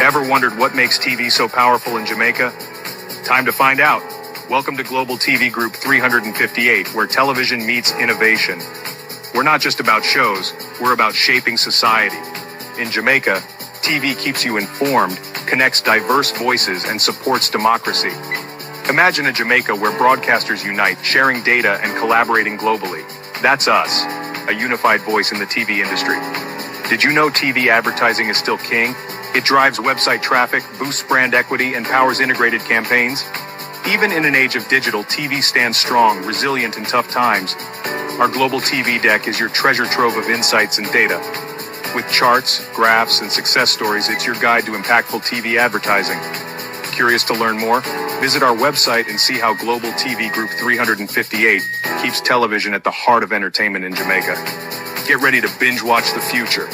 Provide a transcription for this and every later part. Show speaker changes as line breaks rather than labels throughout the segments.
Ever wondered what makes TV so powerful in Jamaica? Time to find out. Welcome to Global TV Group 358, where television meets innovation. We're not just about shows, we're about shaping society. In Jamaica, TV keeps you informed, connects diverse voices, and supports democracy. Imagine a Jamaica where broadcasters unite, sharing data and collaborating globally. That's us, a unified voice in the TV industry. Did you know TV advertising is still king? It drives website traffic, boosts brand equity, and powers integrated campaigns. Even in an age of digital, TV stands strong, resilient in tough times. Our global TV deck is your treasure trove of insights and data. With charts, graphs, and success stories, it's your guide to impactful TV advertising. Curious to learn more? Visit our website and see how Global TV Group 358 keeps television at the heart of entertainment in Jamaica. Get ready to binge watch the future.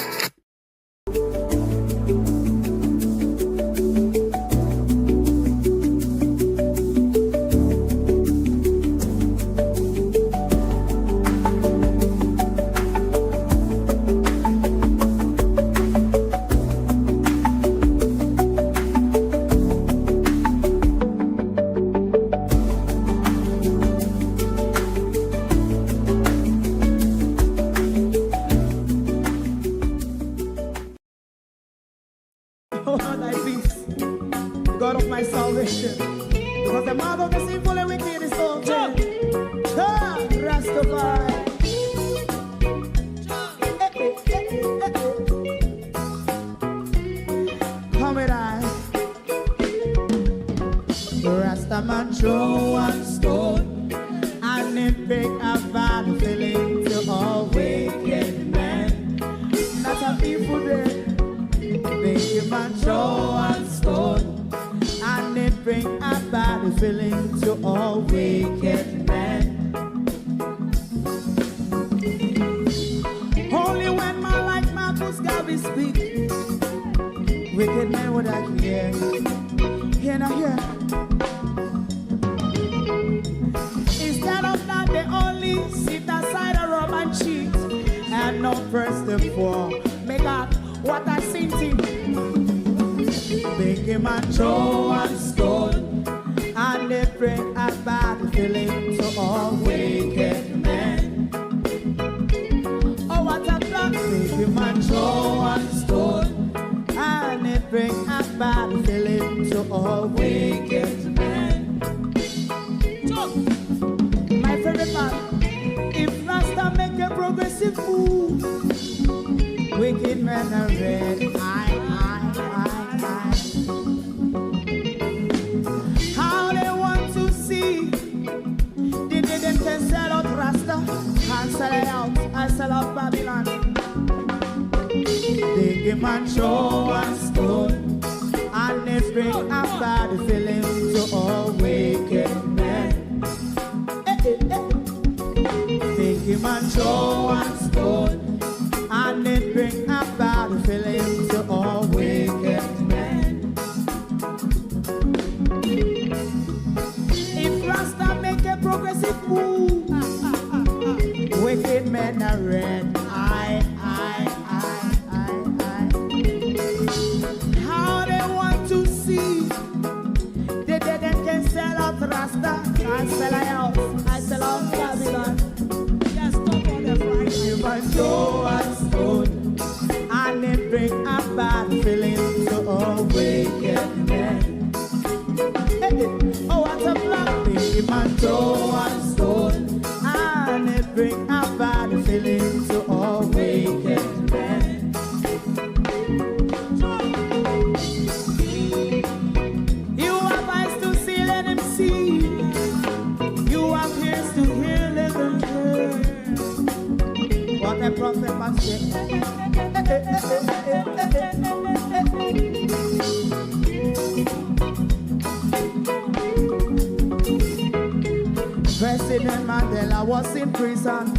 President Mandela was in prison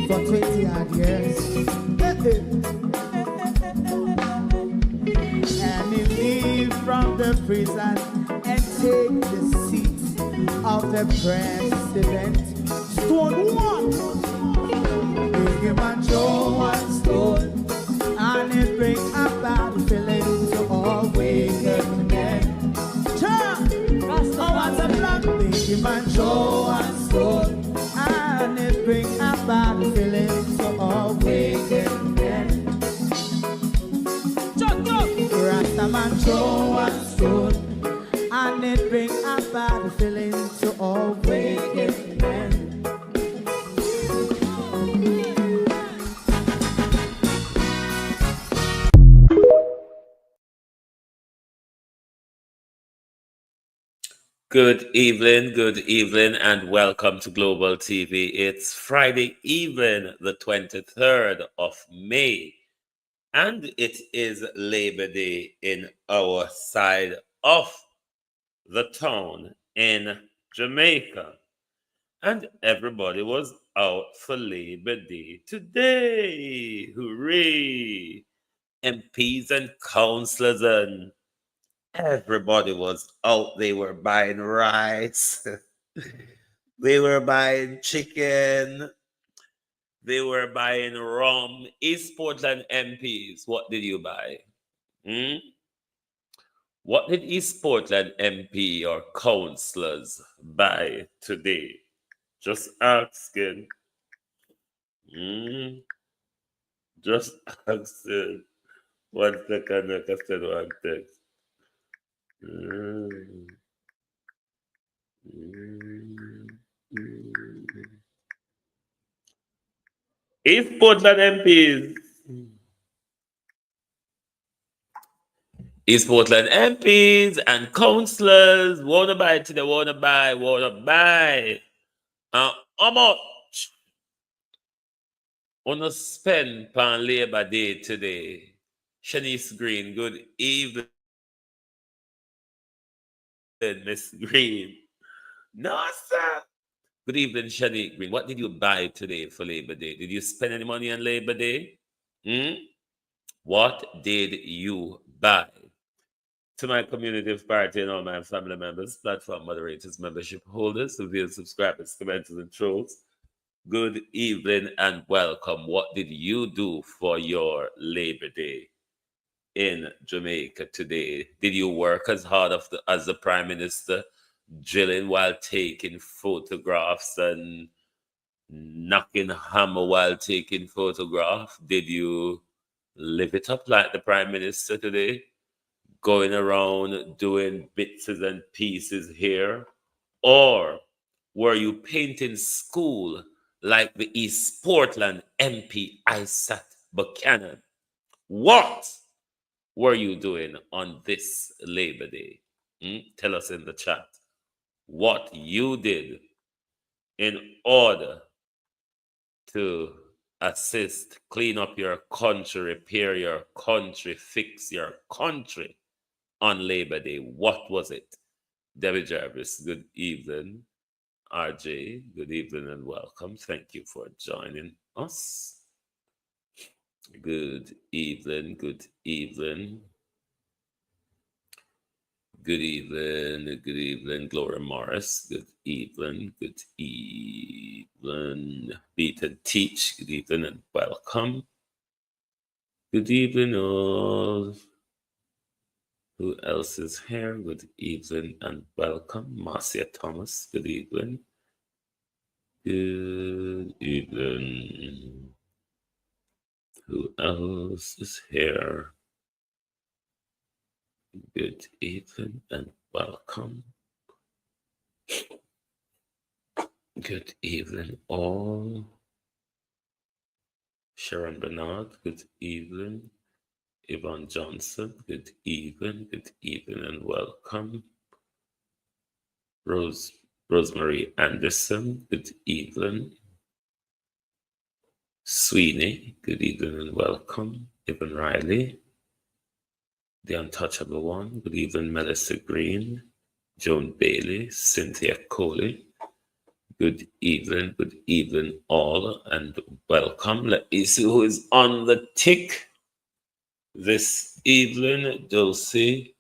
for 20 odd years. And he leave from the prison and take the seat of the president. Stone one, big him and show one stone, and it bring about feeling to Dirty man throw and stone, and it bring a bad feeling to all wicked men. Rasta man throw and stone, and it bring a bad feeling to all wicked men.
Good evening, and welcome to Global TV. It's Friday evening, the 23rd of May, and it is Labor Day in our side of the town in Jamaica. And everybody was out for Labor Day today. Hooray! MPs and councillors and everybody was out. They were buying rice. They were buying chicken. They were buying rum. East Portland MPs, what did you buy? What did East Portland MP or councillors buy today? Just asking. Just asking. 1 second, I can send one text. East Portland MPs. East Portland MPs and councillors wanna buy today, wanna buy. How much wanna spend on Labor Day today? Shanice Green, good evening, Miss Green. No, sir. Good evening, Shanice Green. What did you buy today for Labor Day? Did you spend any money on Labor Day? What did you buy? To my community of party and all my family members, platform moderators, membership holders, reveal subscribers, commenters, and trolls, good evening and welcome. What did you do for your Labor Day in Jamaica today? Did you work as hard as the Prime Minister, drilling while taking photographs and knocking hammer while taking photographs? Did you live it up like the Prime Minister today? Going around doing bits and pieces here? Or were you painting school like the East Portland MP Isaac Buchanan? What were you doing on this Labor Day? Tell us in the chat what you did in order to assist, clean up your country, repair your country, fix your country on Labor Day. What was it? Debbie Jarvis, good evening. RJ, good evening and welcome. Thank you for joining us. Good evening, good evening. Good evening, Gloria Morris. Good evening. Beat and Teach, good evening and welcome. Good evening, all. Who else is here? Good evening and welcome. Marcia Thomas, good evening. Good evening. Who else is here? Good evening and welcome. Good evening, all. Sharon Bernard, good evening. Yvonne Johnson, good evening and welcome. Rosemary Anderson, good evening. Sweeney, good evening and welcome. Evan Riley, the untouchable one, good evening. Melissa Green, Joan Bailey, Cynthia Coley, good evening all and welcome. Let me see who is on the tick this evening. Dulcie,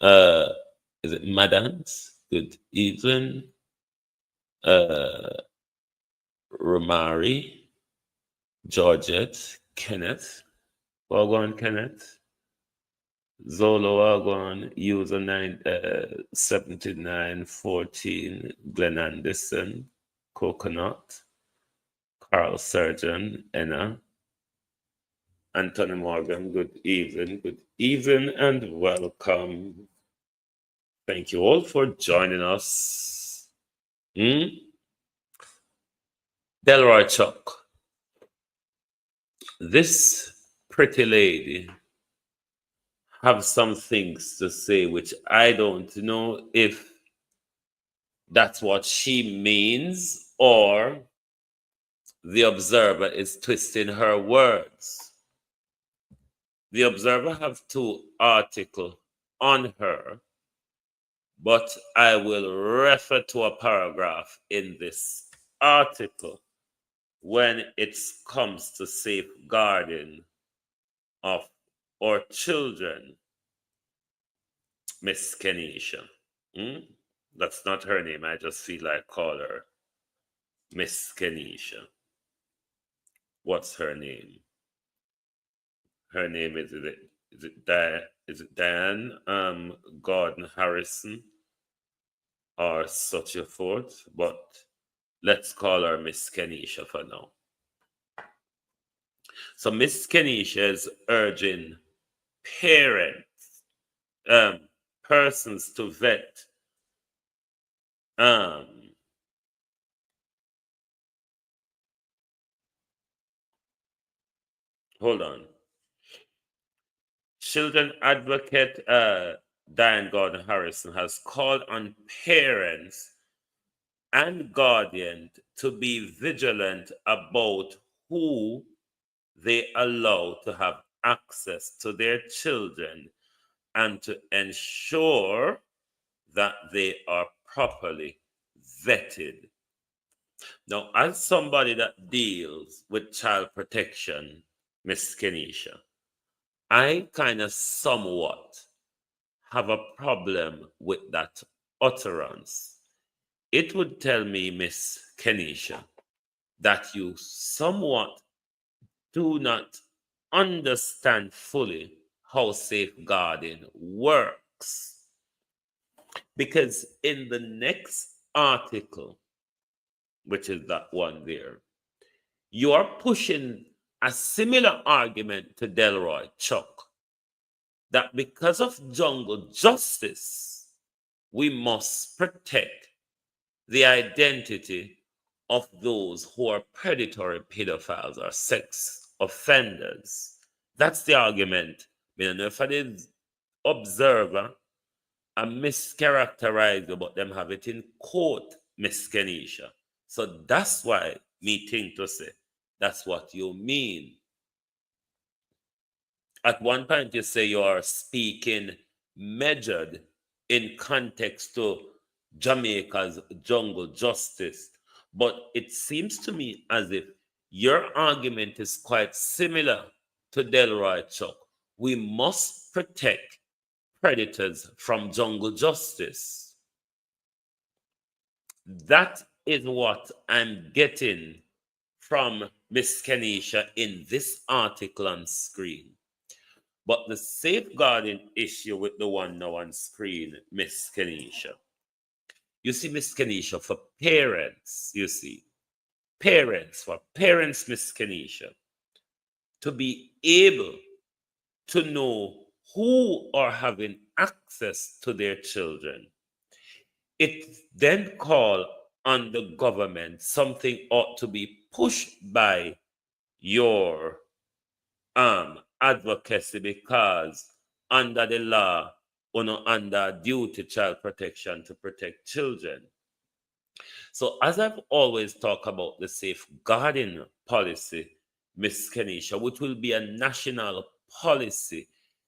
is it Madans? Good evening. Romari, Georgette, Kenneth. Well gone, Kenneth. Zolo Wagwan, user 7914, Glenn Anderson, Coconut, Carl Surgeon, Enna, Anthony Morgan, good evening, and welcome. Thank you all for joining us. Delroy Chuck, this pretty lady have some things to say which I don't know if that's what she means or the observer is twisting her words. The observer have 2 articles on her, but I will refer to a paragraph in this article when it comes to safeguarding of our children. Miss Kenisha. That's not her name. I just feel like call her Miss Kenisha. What's her name? Her name is it Diane Gordon Harrison or such a forth, but let's call her Miss Kenisha for now. So Miss Kenisha is urging parents, persons to vet hold on. Children advocate Diane Gordon Harrison has called on parents and guardians to be vigilant about who they allow to have access to their children and to ensure that they are properly vetted. Now, as somebody that deals with child protection, Miss Kenisha, I kind of somewhat have a problem with that utterance. It would tell me, Miss Kenisha, that you somewhat do not understand fully how safeguarding works. Because in the next article, which is that one there, you are pushing a similar argument to Delroy Chuck, that because of jungle justice, we must protect the identity of those who are predatory pedophiles or sex offenders. That's the argument. I don't know if I did observer and mischaracterize it, but them have it in quote, Miss Kenisha. So that's why me think to say, that's what you mean. At one point, you say you are speaking measured in context to Jamaica's jungle justice. But it seems to me as if your argument is quite similar to Delroy Chuck. We must protect predators from jungle justice. That is what I'm getting from Miss Kenisha in this article on screen. But the safeguarding issue with the one now on screen, Miss Kenisha. You see, Miss Kenisha, for parents, for parents, Miss Kenisha, to be able to know who are having access to their children, it then call on the government, something ought to be pushed by your advocacy, because under the law, under duty child protection to protect children. So as I've always talked about the safeguarding policy, Miss Kenisha, which will be a national policy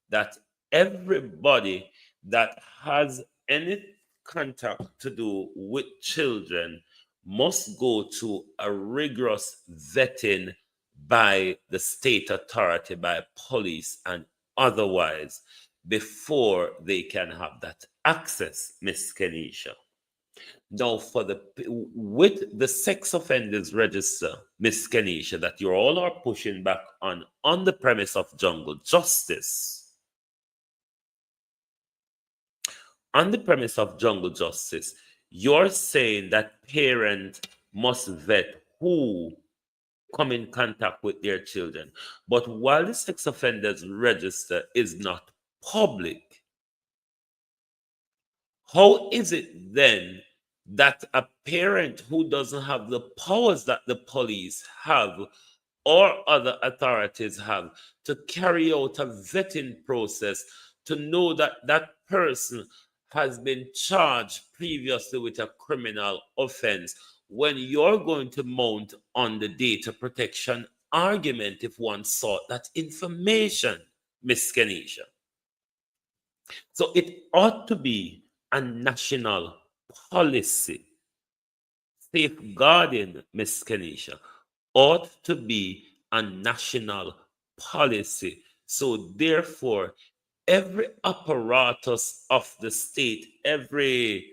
that everybody that has any contact to do with children must go to a rigorous vetting by the state authority, by police and otherwise, before they can have that access, Miss Kenisha. Now, with the sex offenders register, Miss Kenisha, that you all are pushing back on the premise of jungle justice, on the premise of jungle justice, you're saying that parents must vet who come in contact with their children. But while the sex offenders register is not public, how is it then that a parent who doesn't have the powers that the police have or other authorities have to carry out a vetting process to know that that person has been charged previously with a criminal offense, when you're going to mount on the data protection argument if one sought that information, Miss Kenisha? So it ought to be a national policy. Safeguarding, Miss Kenisha, ought to be a national policy. So therefore, every apparatus of the state, every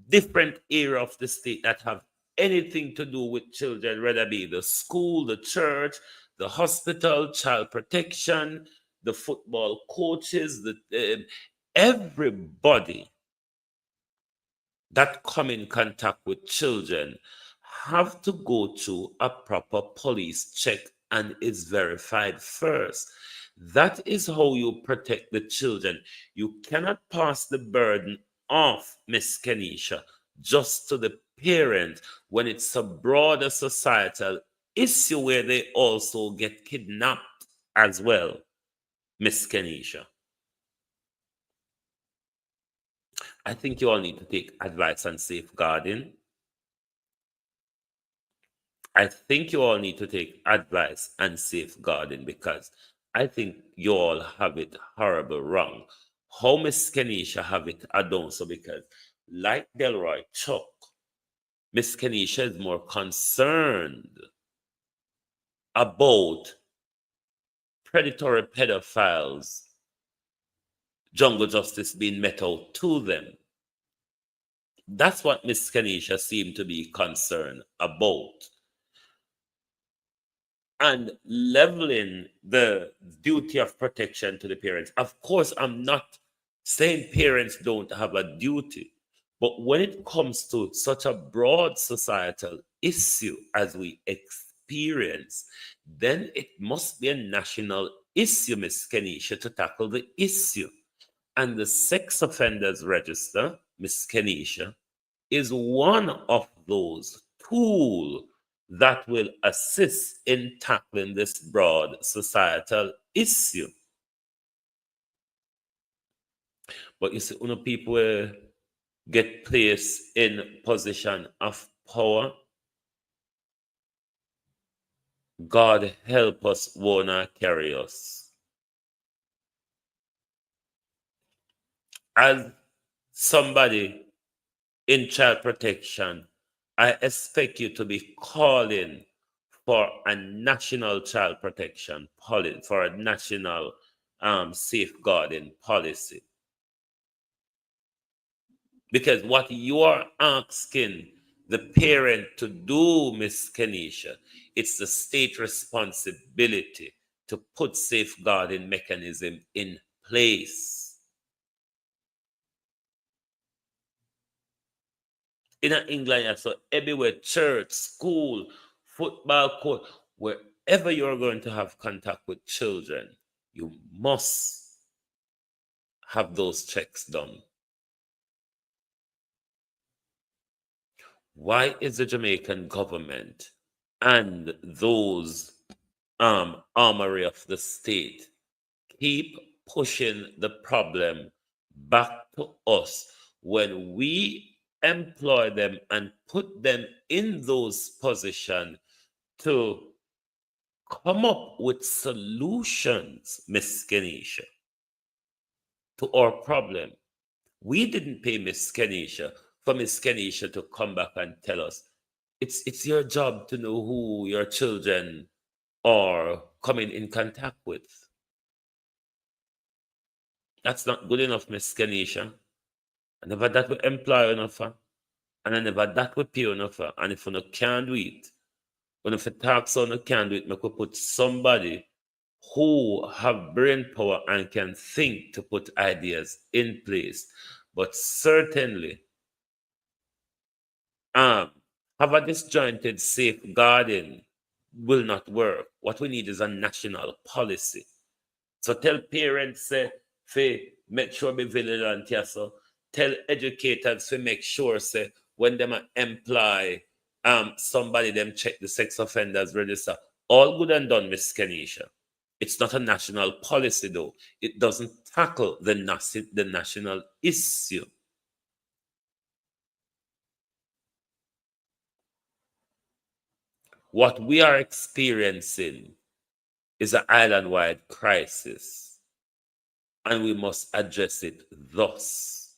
different area of the state that have anything to do with children, whether it be the school, the church, the hospital, child protection, the football coaches, everybody that come in contact with children have to go through a proper police check and is verified first. That is how you protect the children. You cannot pass the burden off, Miss Kenisha, just to the parent when it's a broader societal issue where they also get kidnapped as well, Miss Kenisha. I think you all need to take advice on safeguarding. I think you all need to take advice on safeguarding because I think you all have it horrible wrong. How Miss Kenisha have it I don't so because like Delroy Chuck, Miss Kenisha is more concerned about predatory pedophiles, jungle justice being met out to them. That's what Miss Kenisha seemed to be concerned about. And leveling the duty of protection to the parents. Of course, I'm not saying parents don't have a duty, but when it comes to such a broad societal issue as we experience, then it must be a national issue, Miss Kenisha, to tackle the issue. And the sex offenders register, Miss Kenisha, is one of those tools that will assist in tackling this broad societal issue. But you see, people get placed in position of power. God help us, wanna carry us. As somebody in child protection, I expect you to be calling for a national child protection policy, for a national safeguarding policy. Because what you are asking the parent to do, Miss Kenisha, it's the state responsibility to put safeguarding mechanism in place. In England, so everywhere, church, school, football court, wherever you're going to have contact with children, you must have those checks done. Why is the Jamaican government and those armory of the state keep pushing the problem back to us when we employ them and put them in those positions to come up with solutions, Miss Kenisha, to our problem? We didn't pay Miss Kenisha for Miss Kenisha to come back and tell us it's your job to know who your children are coming in contact with. That's not good enough, Miss Kenisha. I never that we employ enough, and I never that we pay enough. And if you can't do it, when if you talk so you can't do it, make we put somebody who have brain power and can think to put ideas in place. But certainly, have a disjointed safeguarding will not work. What we need is a national policy. So tell parents, say, make sure be vigilant, yeah, so tell educators to make sure, say, when them employ somebody, them check the sex offenders register. All good and done, Miss Kenisha. It's not a national policy, though. It doesn't tackle the national issue. What we are experiencing is an island-wide crisis, and we must address it thus.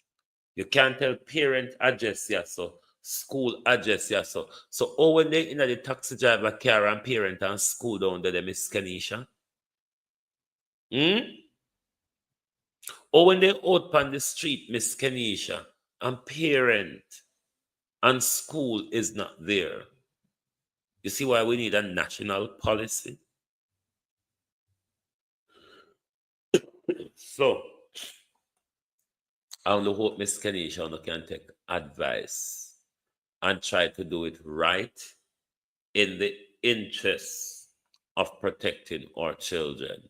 You can't tell parent address yeah, so school address yeah, so. So when they in the taxi driver car and parent and school down there, Miss Kenisha? Or when they out on the street, Miss Kenisha, and parent and school is not there. You see why we need a national policy? So, I only hope Miss Kenisha can take advice and try to do it right in the interests of protecting our children.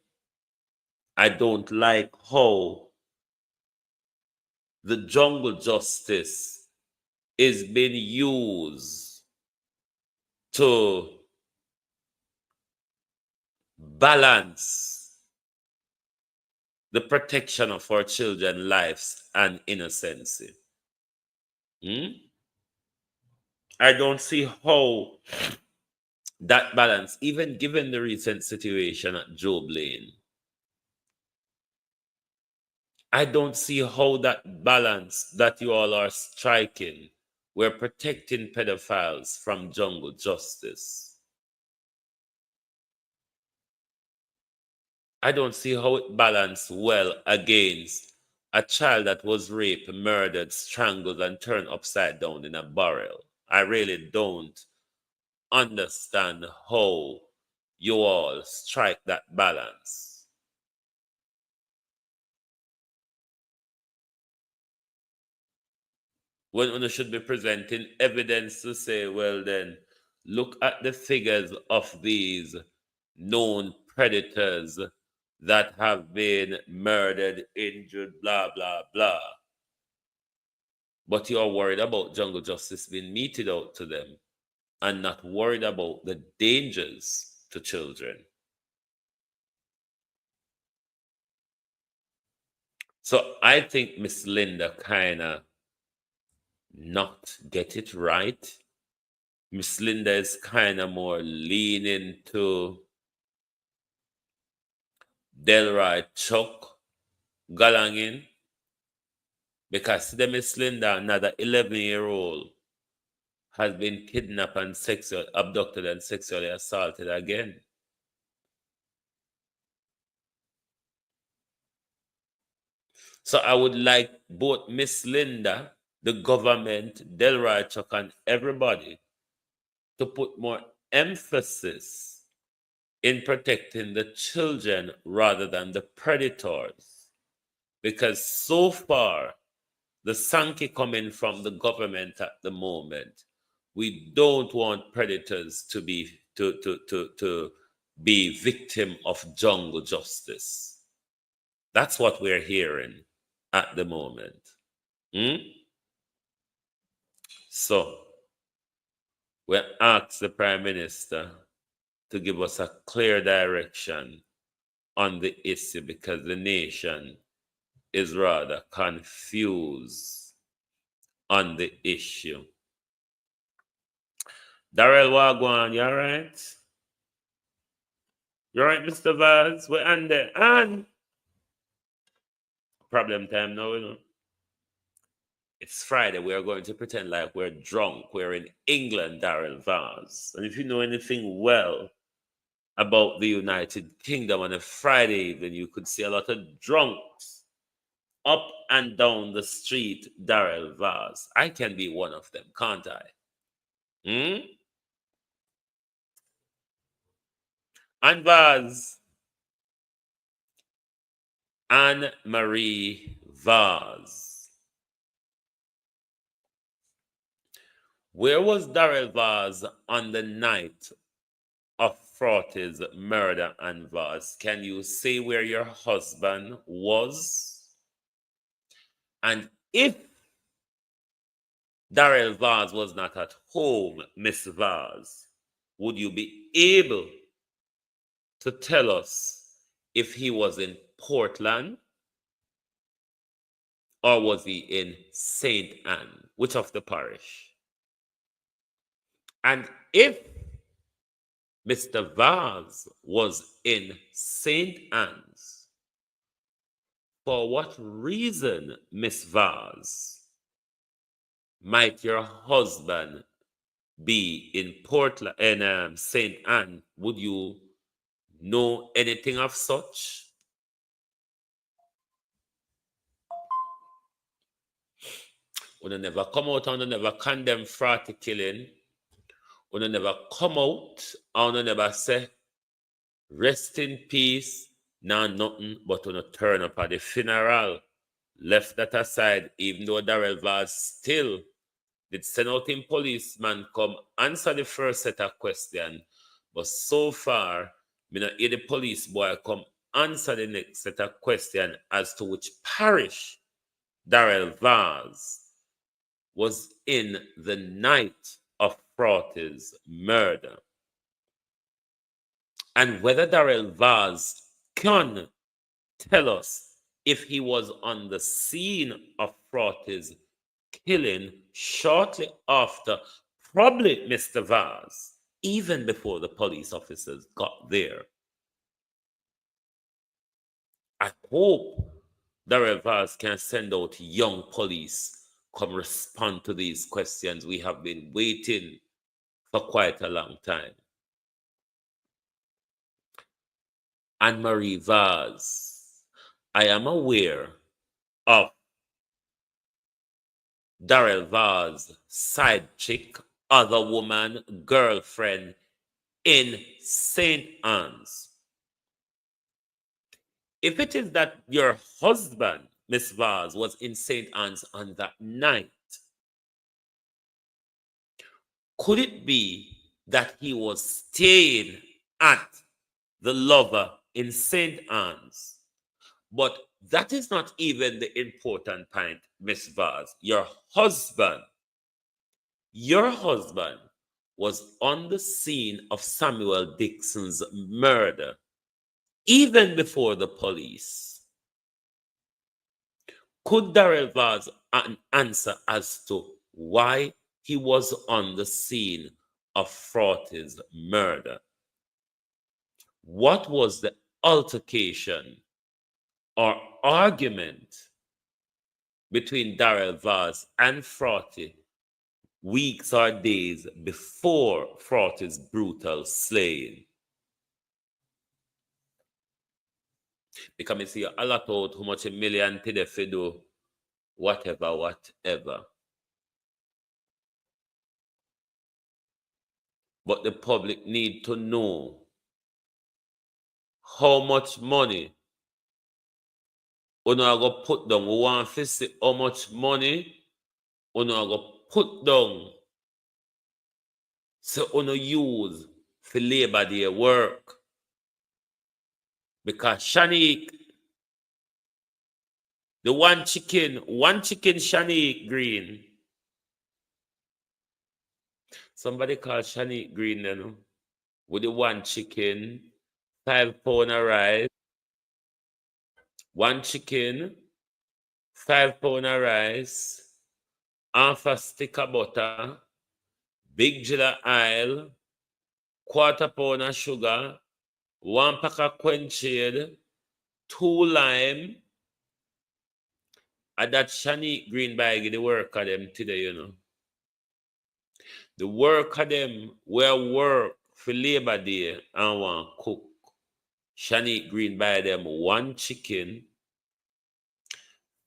I don't like how the jungle justice is being used to balance the protection of our children's lives and innocency. I don't see how that balance, even given the recent situation at Job Lane, I don't see how that balance that you all are striking, we're protecting pedophiles from jungle justice. I don't see how it balanced well against a child that was raped, murdered, strangled, and turned upside down in a barrel. I really don't understand how you all strike that balance. When one should be presenting evidence to say, well, then, look at the figures of these known predators that have been murdered, injured, blah, blah, blah. But you're worried about jungle justice being meted out to them and not worried about the dangers to children. So I think Miss Linda kind of not get it right. Miss Linda is kind of more leaning to Delroy Chuck Galangin, because the Miss Linda, another 11-year-old, has been kidnapped and abducted and sexually assaulted again. So I would like both Miss Linda, the government, Delroy Chuck, and everybody to put more emphasis in protecting the children rather than the predators. Because so far, the Sankey coming from the government at the moment, we don't want predators to be victim of jungle justice. That's what we're hearing at the moment. So we ask the Prime Minister to give us a clear direction on the issue, because the nation is rather confused on the issue. DARYL Wagwan, you all right? You all right, Mr. VAZ? We're on there. And problem time now, you know. It's Friday. We are going to pretend like we're drunk. We're in England, DARYL VAZ. And if you know anything well about the United Kingdom on a Friday evening, you could see a lot of drunks up and down the street, DARYL VAZ. I can be one of them, can't I? And VAZ, Anne-Marie VAZ. Where was DARYL VAZ on the night of Faughthy's murder and VAZ? Can you say where your husband was? And if DARYL VAZ was not at home, Miss VAZ, would you be able to tell us if he was in Portland or was he in St. Anne? Which of the parish? And if Mr. VAZ was in St. Anne's, for what reason, Miss VAZ, might your husband be in Portland and St. Anne? Would you know anything of such? When never come out and never condemn Faughthy killing, when never come out and never say rest in peace, nah nothing, but when turn up at the funeral, left that aside, even though DARYL VAZ still did send out him policeman come answer the first set of questions, but so far, me not hear the police boy come answer the next set of questions as to which parish DARYL VAZ was in the night of Faughthy's murder. And whether DARYL VAZ can tell us if he was on the scene of Faughthy's killing shortly after, probably Mr. VAZ, even before the police officers got there. I hope DARYL VAZ can send out young police come respond to these questions. We have been waiting for quite a long time. Anne-Marie VAZ, I am aware of DARYL VAZ side chick, other woman, girlfriend in St. Anne's. If it is that your husband, Miss VAZ, was in St. Anne's on that night, could it be that he was staying at the Lover in St. Anne's? But that is not even the important point, Miss VAZ. Your husband was on the scene of Samuel Dixon's murder, even before the police. Could DARYL VAZ answer as to why he was on the scene of Faughthy's murder? What was the altercation or argument between DARYL VAZ and Faughthy weeks or days before Faughthy's brutal slaying? Because I see a lot out how much a million to the do whatever. But the public need to know how much money Uno go put down. We want to see how much money Uno go put down so Uno use for Labor Day work. Because Shanique, the one chicken Shanique Green. Somebody called Shanique Green then, with the one chicken, 5 pounds of rice, one chicken, 5 pounds of rice, half a stick of butter, big jar of oil, 1/4 pound of sugar, 1 pack of quenchade, 2 lime. And that Shanique Green bag, the work of them today, you know. The work of them will work for Labor Day and want cook. Shanique Green buy them 1 chicken,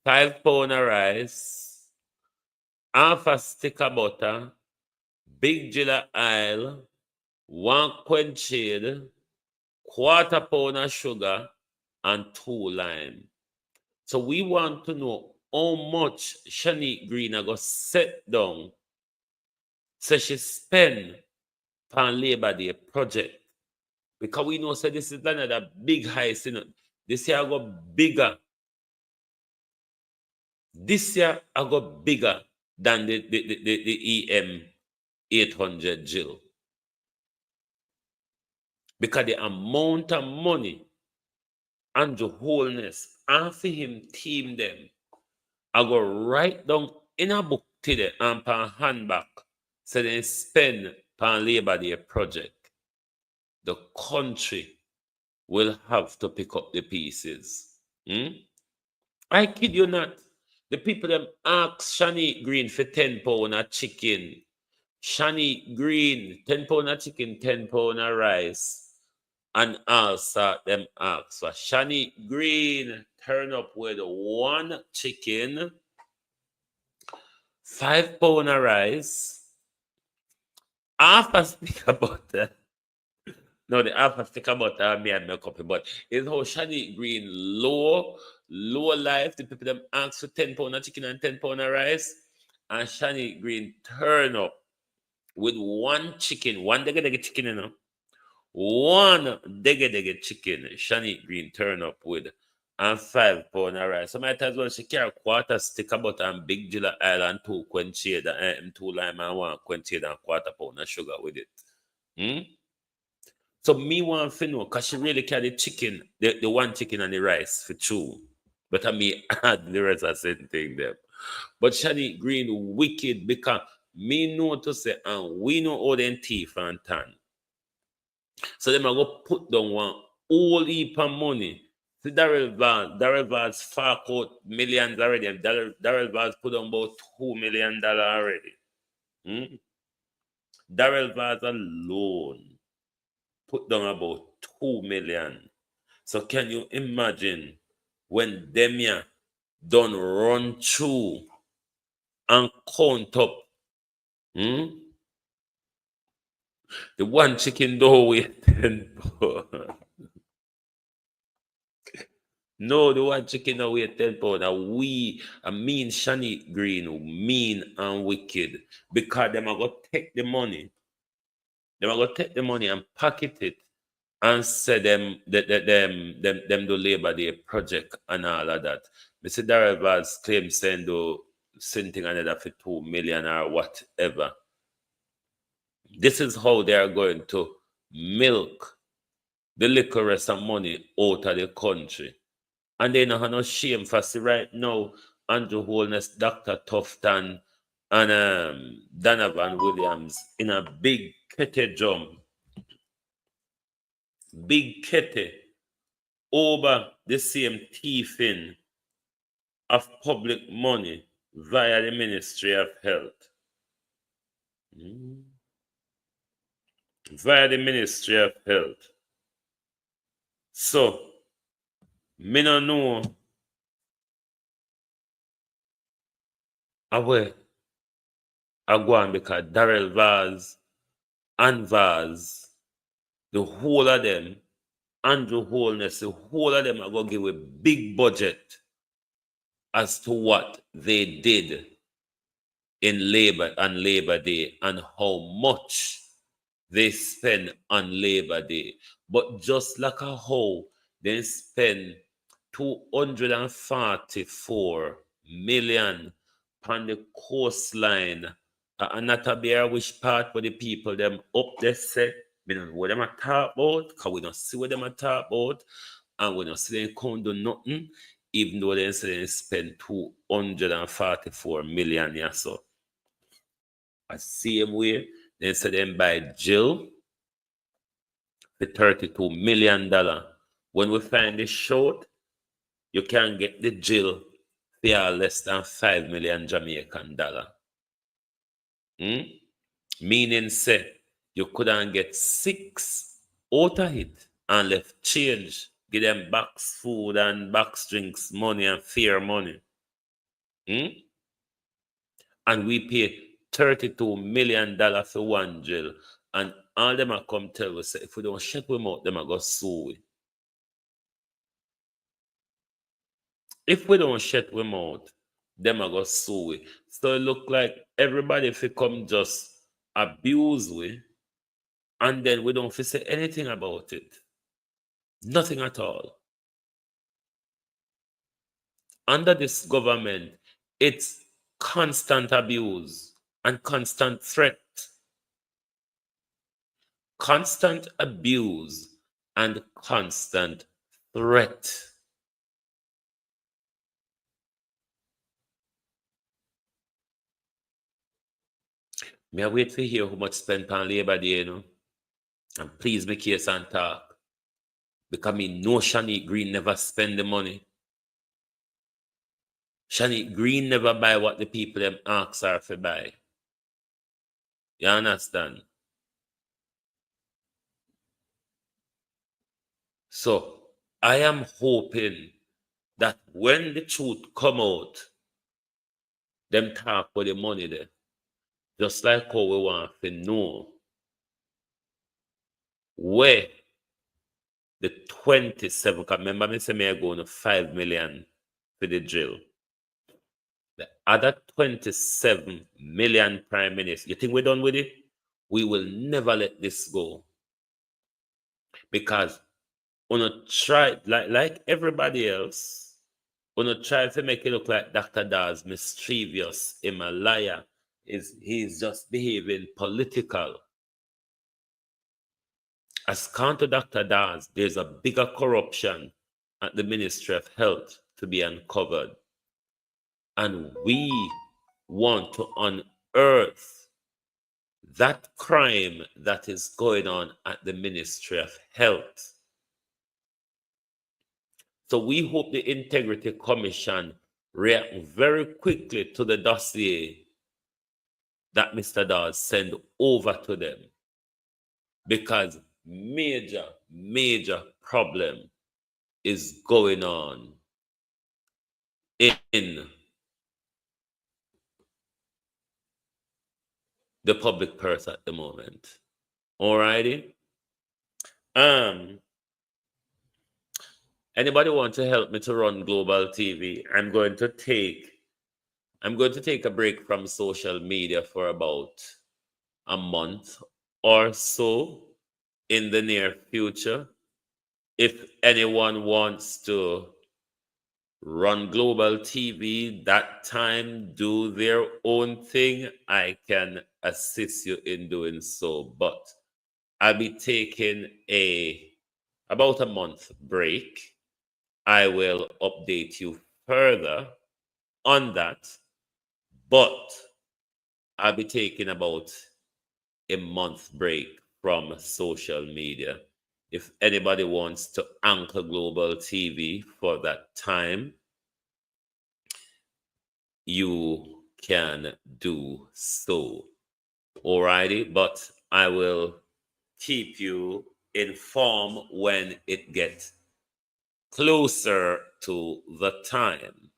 5 pounds of rice, half a stick of butter, big jar of oil, 1 quenchade, 1/4 pound of sugar, and 2 lime. So we want to know how much Shanique Green are going to set down. So she spend on Labor Day project. Because we know so this is another big heist. You know. This year I got bigger. This year I got bigger than the EM 800 Jill. Because the amount of money Andrew Holness and for him team them, I go write down in a book today and pan handback so they spend pan Labor Day project. The country will have to pick up the pieces. I kid you not. The people them ask Shanique Green for £10 a chicken. Shanique Green, £10 a chicken, £10 a rice. And also them ask for Shanique Green turn up with 1 chicken, £5 a rice, half a stick of butter. No, the half a stick of butter me and my copy, but it's how Shanique Green low life. The people them ask for £10 a chicken and £10 a rice, and Shanique Green turn up with 1 chicken, 1 dege chicken, you know. 1 dege chicken, Shanique Green turn up with, and £5 a rice. So might as well she carry 1/4 stick of butter and big Gilla Island 2 quenchade and 2 lime and 1 quenchade and 1/4 pound of sugar with it. So me want to know, because she really carry the chicken, the 1 chicken and the rice for 2. But I me add the rest of the same thing there. But Shanique Green wicked because me know to say, and we know all them teeth and tan. So them are going to put down one whole heap of money. See DARYL VAZ fork out millions already. And DARYL VAZ put on about $2 million already. DARYL VAZ alone put down about 2 million. So can you imagine when them here done run through and count up? The 1 chicken don't weigh 10 pounds. No, the 1 chicken don't weigh 10 pounds. I mean Shanique Green, mean and wicked. Because them are going to take the money. Them are going to take the money and pocket it and say them do Labor Day project and all of that. Mr. DARYL VAZ claim saying do something another for 2 million or whatever. This is how they are going to milk the liquorous and money out of the country. And they don't have no shame for see right now Andrew Holness, Dr. Tufton, and Donovan Williams in a big kete jump. Big kete over the same thieving of public money via the Ministry of Health. Via the Ministry of Health. So, me no know where I go on because DARYL VAZ and VAZ, the whole of them, Andrew Holness, the whole of them are going to give a big budget as to what they did in Labor Day and how much they spend on Labor Day. But just like a how they spend 244 million on the coastline and not a bear which part where the people them up there say, we don't know what them are talk about, because we don't see what them are talk about, and we don't see them can't do nothing, even though they say they spend 244 million yeah, so. The same way, they say them buy Jill for $32 million. When we find this short, you can get the Jill for less than 5 million Jamaican dollar. Meaning say you couldn't get 6 out of it and left change. Give them box food and box drinks money and fare money. And we pay $32 million for 1 Jill. And all them are come tell us, if we don't shut them out, them are going to sue we. If we don't shut them out, them are going to sue we. So it look like everybody if come just abuse we, and then we don't say anything about it. Nothing at all. Under this government, it's constant abuse and constant threat. Constant abuse and constant threat. Me I wait to hear how much spent on Labor Day, you know. And please make case and talk. Because me know Shanique Green never spend the money. Shanique Green never buy what the people them ask her to buy. You understand? So I am hoping that when the truth come out, them talk for the money there. Just like how we want to know where the 27, because remember me say me I going to 5 million for the drill. The other 27 million prime minister, you think we're done with it? We will never let this go. Because when you try, like everybody else, when you try to make it look like Dr. Daz mischievous, him a liar, he's just behaving political. As counter Dr. Daz, there's a bigger corruption at the Ministry of Health to be uncovered. And we want to unearth that crime that is going on at the Ministry of Health. So we hope the Integrity Commission react very quickly to the dossier that Mr. Dawes sent over to them. Because major problem is going on in the public purse at the moment. Alrighty? Anybody want to help me to run Global TV? I'm going to take a break from social media for about a month or so in the near future. If anyone wants to run Global TV that time, do their own thing, I can assist you in doing so. But I'll be taking about a month break. I will update you further on that, but I'll be taking about a month break from social media. If anybody wants to anchor Global TV for that time, you can do so. Alrighty, but I will keep you informed when it gets closer to the time.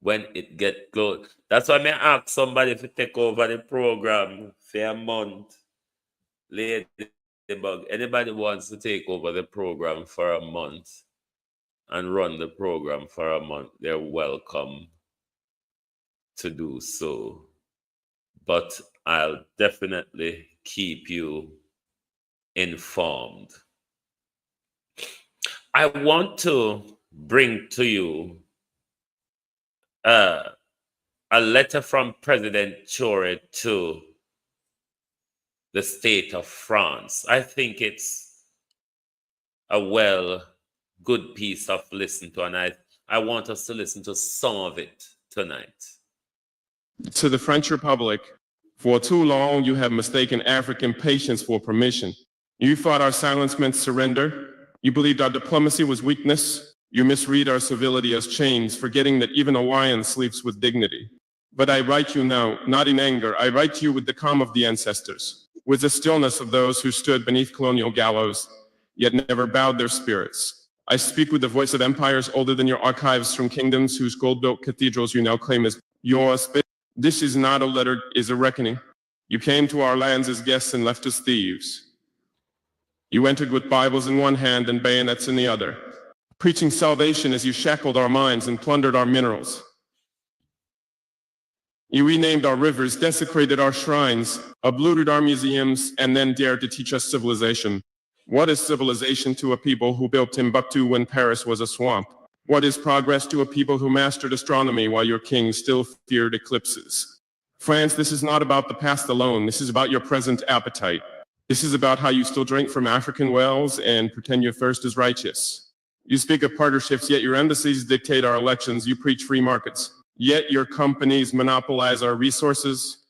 When it gets close. That's why I ask somebody to take over the program for a month. Ladybug, anybody wants to take over the program for a month and run the program for a month, they're welcome to do so. But I'll definitely keep you informed. I want to bring to you a letter from President Traoré to the state of France. I think it's a good piece of listen to, and I want us to listen to some of it tonight.
To the French Republic, for too long you have mistaken African patience for permission. You thought our silence meant surrender. You believed our diplomacy was weakness. You misread our civility as chains, forgetting that even a lion sleeps with dignity. But I write you now, not in anger. I write to you with the calm of the ancestors, with the stillness of those who stood beneath colonial gallows, yet never bowed their spirits. I speak with the voice of empires older than your archives, from kingdoms whose gold-built cathedrals you now claim as yours. This is not a letter, is a reckoning. You came to our lands as guests and left as thieves. You entered with Bibles in one hand and bayonets in the other. preaching salvation as you shackled our minds and plundered our minerals. You renamed our rivers, desecrated our shrines, uploaded our museums, and then dared to teach us civilization. What is civilization to a people who built Timbuktu when Paris was a swamp? What is progress to a people who mastered astronomy while your king still feared eclipses? France, this is not about the past alone. This is about your present appetite. This is about how you still drink from African wells and pretend your thirst is righteous. You speak of partnerships, yet your embassies dictate our elections. You preach free markets, yet your companies monopolize our resources.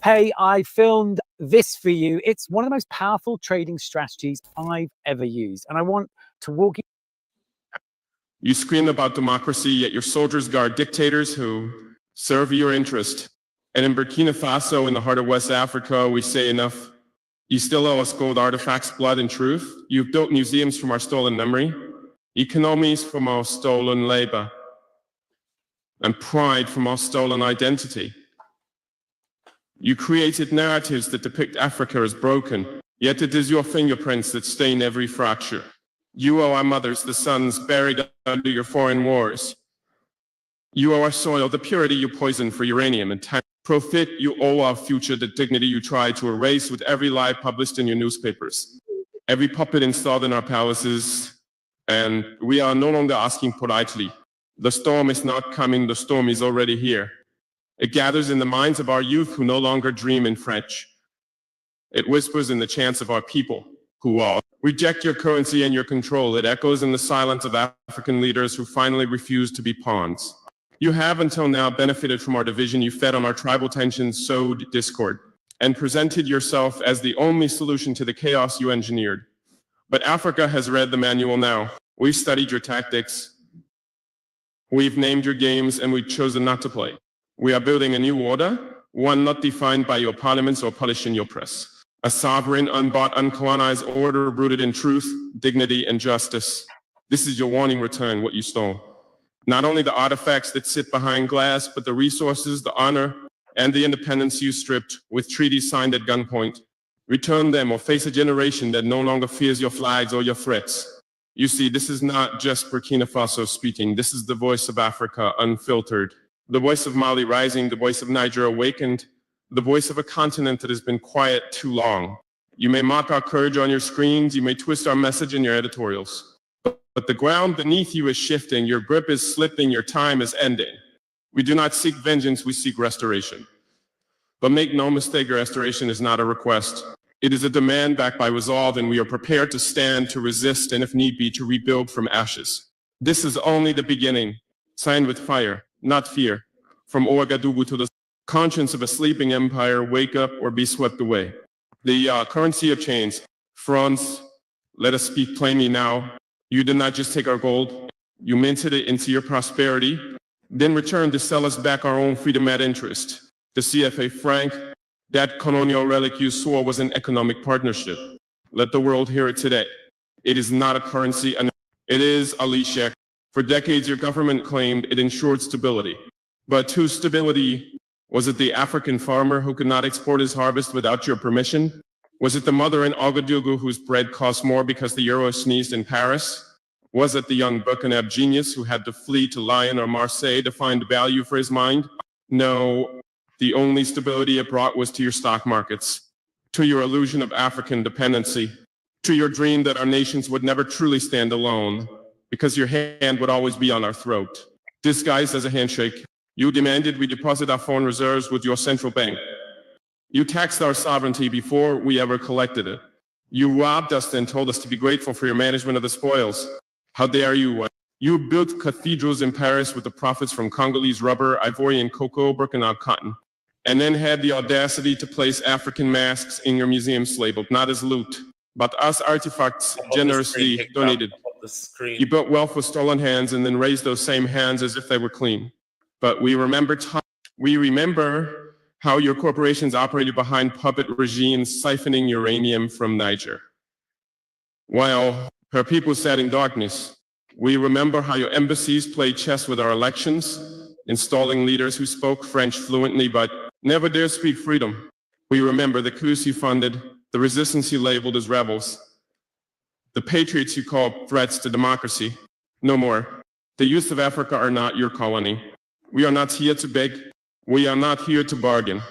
Hey, I filmed this for you. It's one of the most powerful trading strategies I've ever used. And I want to walk you.
You scream about democracy, yet your soldiers guard dictators who serve your interest. And in Burkina Faso, in the heart of West Africa, we say enough. You still owe us gold artifacts, blood, and truth. You've built museums from our stolen memory, economies from our stolen labor, and pride from our stolen identity. You created narratives that depict Africa as broken, yet it is your fingerprints that stain every fracture. You owe our mothers the sons buried under your foreign wars. You owe our soil the purity you poisoned for uranium and time. Profit, you owe our future the dignity you tried to erase with every lie published in your newspapers, every puppet installed in our palaces, and we are no longer asking politely. The storm is not coming, the storm is already here. It gathers in the minds of our youth who no longer dream in French. It whispers in the chants of our people who all reject your currency and your control. It echoes in the silence of African leaders who finally refuse to be pawns. You have until now benefited from our division. You fed on our tribal tensions, sowed discord, and presented yourself as the only solution to the chaos you engineered. But Africa has read the manual now. We've studied your tactics. We've named your games, and we've chosen not to play. We are building a new order, one not defined by your parliaments or polished in your press. A sovereign, unbought, uncolonized order rooted in truth, dignity, and justice. This is your warning return, what you stole. Not only the artifacts that sit behind glass, but the resources, the honor, and the independence you stripped with treaties signed at gunpoint. Return them or face a generation that no longer fears your flags or your threats. You see, this is not just Burkina Faso speaking. This is the voice of Africa, unfiltered. The voice of Mali rising, the voice of Niger awakened, the voice of a continent that has been quiet too long. You may mock our courage on your screens, you may twist our message in your editorials. But the ground beneath you is shifting, your grip is slipping, your time is ending. We do not seek vengeance, we seek restoration. But make no mistake, restoration is not a request. It is a demand backed by resolve, and we are prepared to stand, to resist, and if need be, to rebuild from ashes. This is only the beginning. Signed with fire, not fear. From Ouagadougou to the conscience of a sleeping empire, wake up or be swept away. The currency of change. France, let us speak plainly now. You did not just take our gold, you minted it into your prosperity, then returned to sell us back our own freedom at interest. The CFA franc, that colonial relic you swore was an economic partnership. Let the world hear it today. It is not a currency, it is a lishek. For decades, your government claimed it ensured stability. But whose stability? Was it the African farmer who could not export his harvest without your permission? Was it the mother in Ouagadougou whose bread cost more because the euro sneezed in Paris? Was it the young Burkinab genius who had to flee to Lyon or Marseille to find value for his mind? No, the only stability it brought was to your stock markets, to your illusion of African dependency, to your dream that our nations would never truly stand alone, because your hand would always be on our throat. Disguised as a handshake, you demanded we deposit our foreign reserves with your central bank. You taxed our sovereignty before we ever collected it. You robbed us and told us to be grateful for your management of the spoils. How dare you? You built cathedrals in Paris with the profits from Congolese rubber, Ivorian cocoa, Burkina cotton, and then had the audacity to place African masks in your museums labeled not as loot, but as artifacts generously donated. You built wealth with stolen hands and then raised those same hands as if they were clean. But we remember how your corporations operated behind puppet regimes siphoning uranium from Niger. While her people sat in darkness, we remember how your embassies played chess with our elections, installing leaders who spoke French fluently but never dared speak freedom. We remember the coups you funded, the resistance you labeled as rebels. The patriots you call threats to democracy. No more. The youth of Africa are not your colony. We are not here to beg. We are not here to bargain.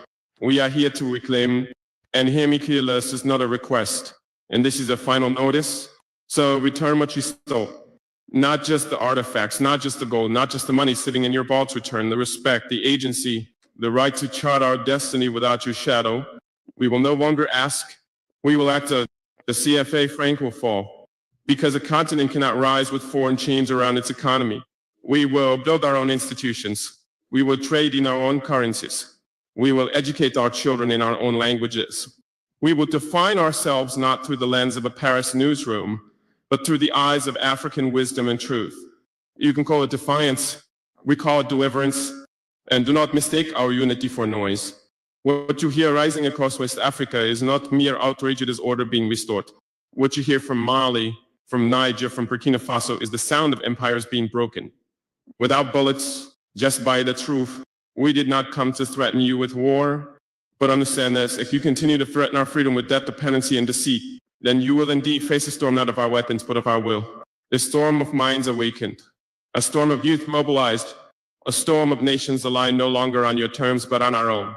We are here to reclaim. And hear me clearly, this is not a request. And this is a final notice. So return what you stole. Not just the artifacts, not just the gold, not just the money sitting in your vaults. Return the respect, the agency, the right to chart our destiny without your shadow. We will no longer ask. We will act. The CFA franc will fall because a continent cannot rise with foreign chains around its economy. We will build our own institutions. We will trade in our own currencies. We will educate our children in our own languages. We will define ourselves not through the lens of a Paris newsroom, but through the eyes of African wisdom and truth. You can call it defiance. We call it deliverance. And do not mistake our unity for noise. What you hear rising across West Africa is not mere outrage, it is order being restored. What you hear from Mali, from Niger, from Burkina Faso is the sound of empires being broken. Without bullets, just by the truth. We did not come to threaten you with war, but understand this, if you continue to threaten our freedom with debt, dependency, and deceit, then you will indeed face a storm not of our weapons, but of our will. A storm of minds awakened, a storm of youth mobilized, a storm of nations aligned no longer on your terms, but on our own.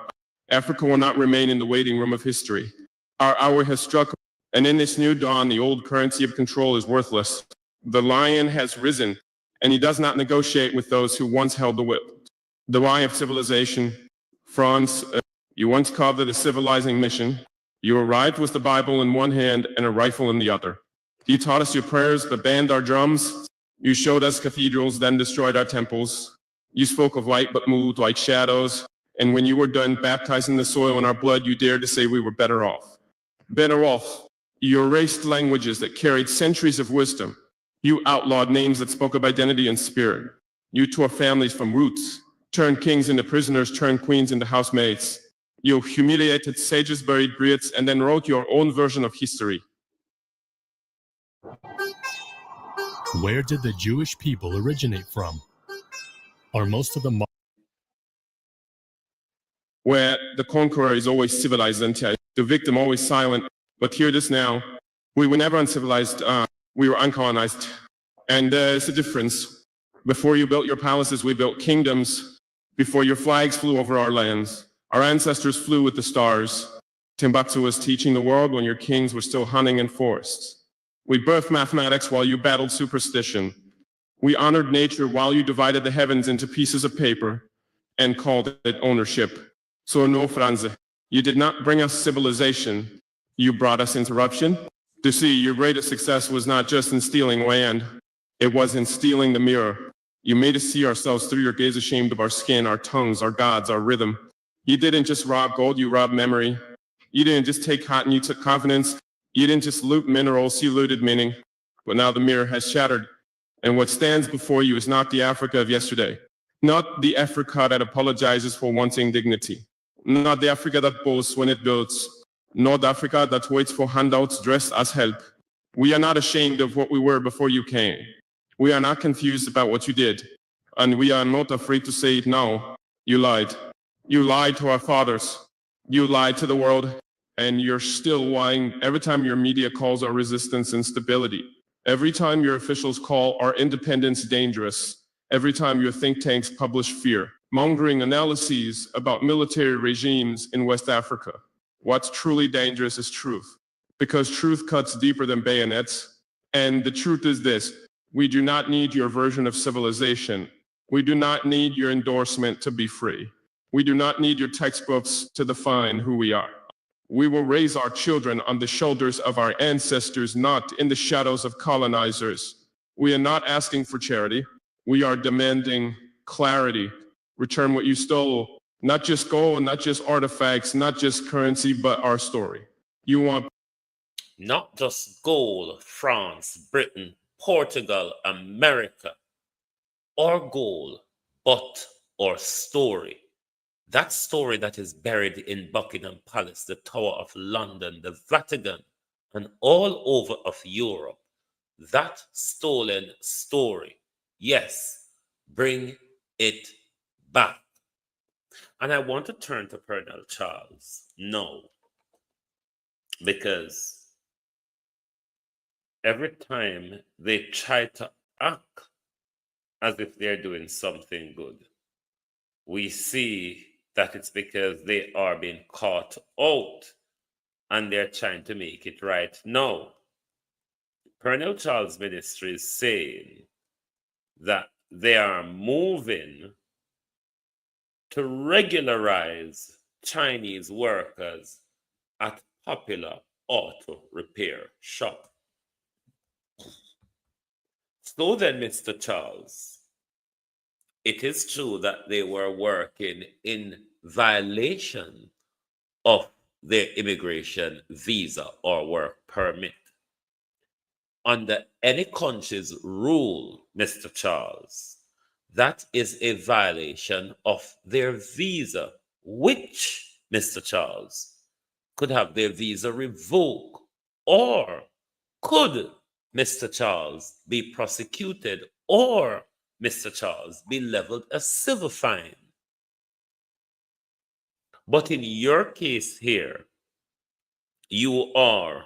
Africa will not remain in the waiting room of history. Our hour has struck, and in this new dawn, the old currency of control is worthless. The lion has risen, and he does not negotiate with those who once held the whip. The why of civilization, France, you once called it a civilizing mission. You arrived with the Bible in one hand and a rifle in the other. You taught us your prayers, but banned our drums. You showed us cathedrals, then destroyed our temples. You spoke of light, but moved like shadows. And when you were done baptizing the soil in our blood, you dared to say we were better off. Better off. You erased languages that carried centuries of wisdom. You outlawed names that spoke of identity and spirit. You tore families from roots, turned kings into prisoners, turned queens into housemaids. You humiliated sages, buried griots, and then wrote your own version of history.
Where did the Jewish people originate from? Are most of them
where the conqueror is always civilized and the victim always silent. But hear this now, we were never uncivilized, we were uncolonized. And there's a difference. Before you built your palaces, we built kingdoms. Before your flags flew over our lands, our ancestors flew with the stars. Timbuktu was teaching the world when your kings were still hunting in forests. We birthed mathematics while you battled superstition. We honored nature while you divided the heavens into pieces of paper and called it ownership. So no, Franze, you did not bring us civilization. You brought us interruption. To see, your greatest success was not just in stealing land. It was in stealing the mirror. You made us see ourselves through your gaze, ashamed of our skin, our tongues, our gods, our rhythm. You didn't just rob gold, you robbed memory. You didn't just take cotton, you took confidence. You didn't just loot minerals, you looted meaning. But now the mirror has shattered. And what stands before you is not the Africa of yesterday. Not the Africa that apologizes for wanting dignity. Not the Africa that boasts when it builds. Not the Africa that waits for handouts dressed as help. We are not ashamed of what we were before you came. We are not confused about what you did. And we are not afraid to say it now. You lied. You lied to our fathers. You lied to the world. And you're still lying every time your media calls our resistance instability. Every time your officials call our independence dangerous. Every time your think tanks publish fear, mongering analyses about military regimes in West Africa. What's truly dangerous is truth, because truth cuts deeper than bayonets. And the truth is this: we do not need your version of civilization. We do not need your endorsement to be free. We do not need your textbooks to define who we are. We will raise our children on the shoulders of our ancestors, not in the shadows of colonizers. We are not asking for charity. We are demanding clarity. Return what you stole. Not just gold, not just artifacts, not just currency, but our story. You want
not just gold, France, Britain, Portugal, America, or gold, but our story. That story that is buried in Buckingham Palace, the Tower of London, the Vatican, and all over of Europe. That stolen story. Yes, bring it back. And I want to turn to Colonel Charles. No. Because every time they try to act as if they're doing something good, we see that it's because they are being caught out and they're trying to make it right. No. Pernell Charles Ministry is saying that they are moving to regularize Chinese workers at popular auto repair shop. So then, Mr. Charles, it is true that they were working in violation of their immigration visa or work permit. Under any country's rule, Mr. Charles, that is a violation of their visa, which, Mr. Charles, could have their visa revoked or could, Mr. Charles, be prosecuted or, Mr. Charles, be leveled a civil fine. But in your case here, you are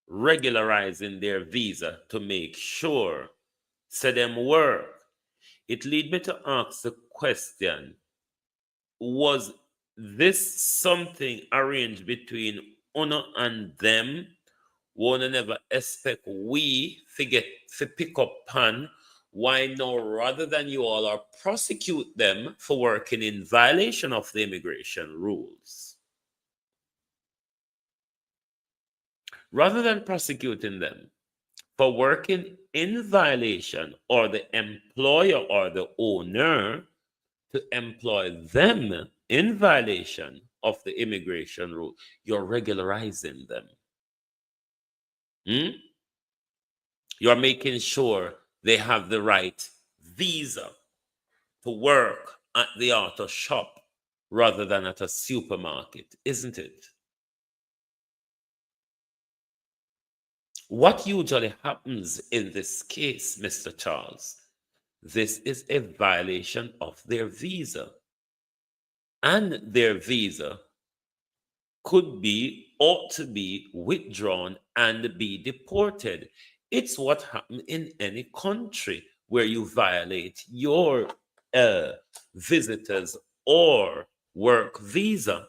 regularizing their visa to make sure so them work. It lead me to ask the question, was this something arranged between Uno and them? Wanna never expect we forget to pick up pan. Why no, rather than you all are prosecute them for working in violation of the immigration rules? Rather than prosecuting them for working in violation, or the employer or the owner to employ them in violation of the immigration rule, you're regularizing them. You're making sure they have the right visa to work at the auto shop rather than at a supermarket, isn't it? What usually happens in this case, Mr. Charles, this is a violation of their visa. And their visa could be, ought to be withdrawn and be deported. It's what happens in any country where you violate your visitors or work visa.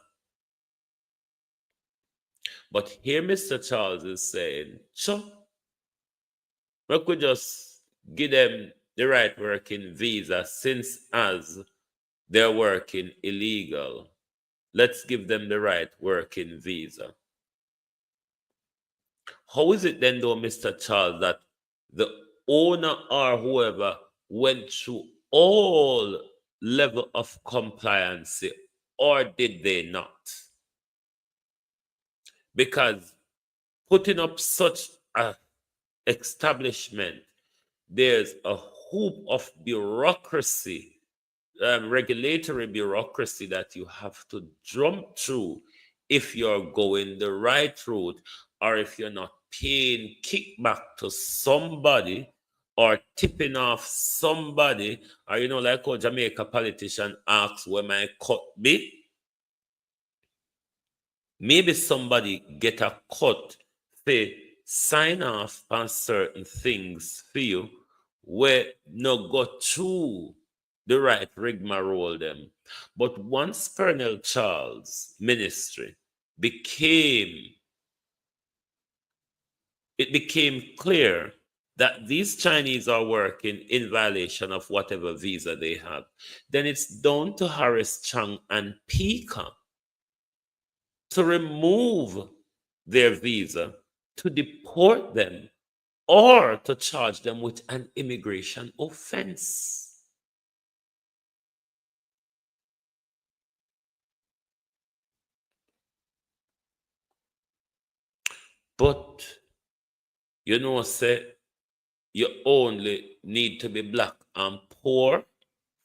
But here Mr. Charles is saying, so we could just give them the right working visa since as they're working illegal. Let's give them the right working visa. How is it then though, Mr. Charles, that the owner or whoever went through all level of compliance, or did they not? Because putting up such a establishment, there's a hoop of bureaucracy, regulatory bureaucracy that you have to jump through if you're going the right route, or if you're not paying kickback to somebody or tipping off somebody, or like how Jamaica politician asks where my cut be. Maybe somebody get a cut, say, sign off on certain things for you where no go through the right rigmarole them. But once Pernell Charles Ministry became clear that these Chinese are working in violation of whatever visa they have, then it's down to Harris Chang and Pika to remove their visa, to deport them, or to charge them with an immigration offense. But, say, you only need to be black and poor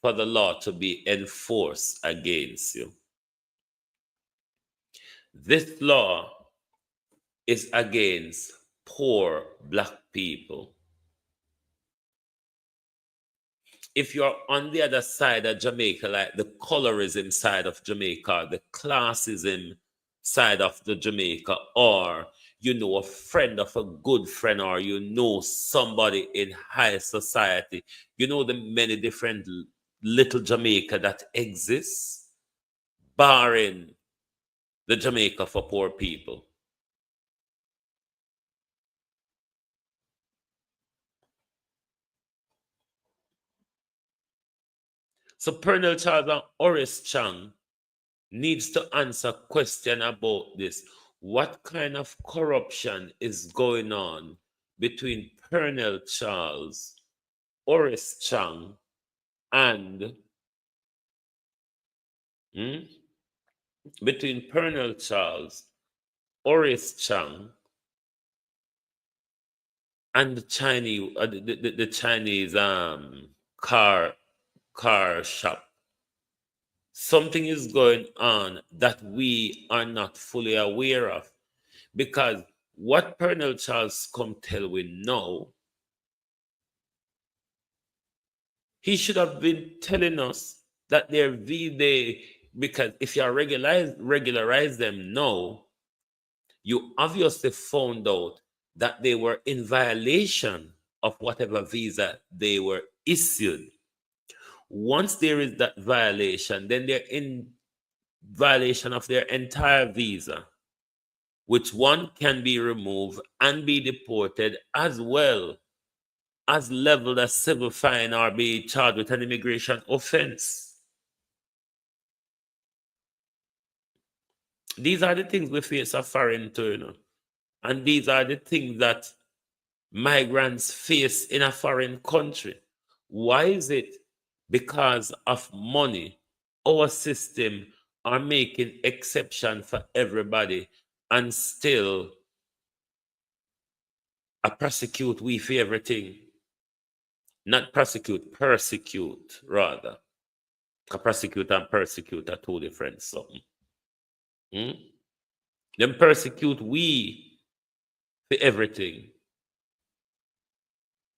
for the law to be enforced against you. This law is against poor black people. If you're on the other side of Jamaica, like the colorism side of Jamaica, the classism side of the Jamaica, or you know a friend of a good friend, or you know somebody in high society. You know the many different little Jamaica that exists, barring the Jamaica for poor people. So Pernell Charles and Horace Chang needs to answer a question about this. What kind of corruption is going on between Pernell Charles, Horace Chang, and between Pernell Charles, Horace Chang, and the Chinese, the Chinese car shop? Something is going on that we are not fully aware of, because what Pernell Charles come tell we know, he should have been telling us that they're V-Day, because if you regularize them now, you obviously found out that they were in violation of whatever visa they were issued. Once there is that violation, then they're in violation of their entire visa, which one can be removed and be deported, as well as leveled as civil fine or be charged with an immigration offense. These are the things we face a foreign to, and these are the things that migrants face in a foreign country. Why is it? Because of money, our system are making exception for everybody, and still prosecute we for everything. Not prosecute, persecute rather. Prosecute and persecute are two different something. Them persecute we for everything.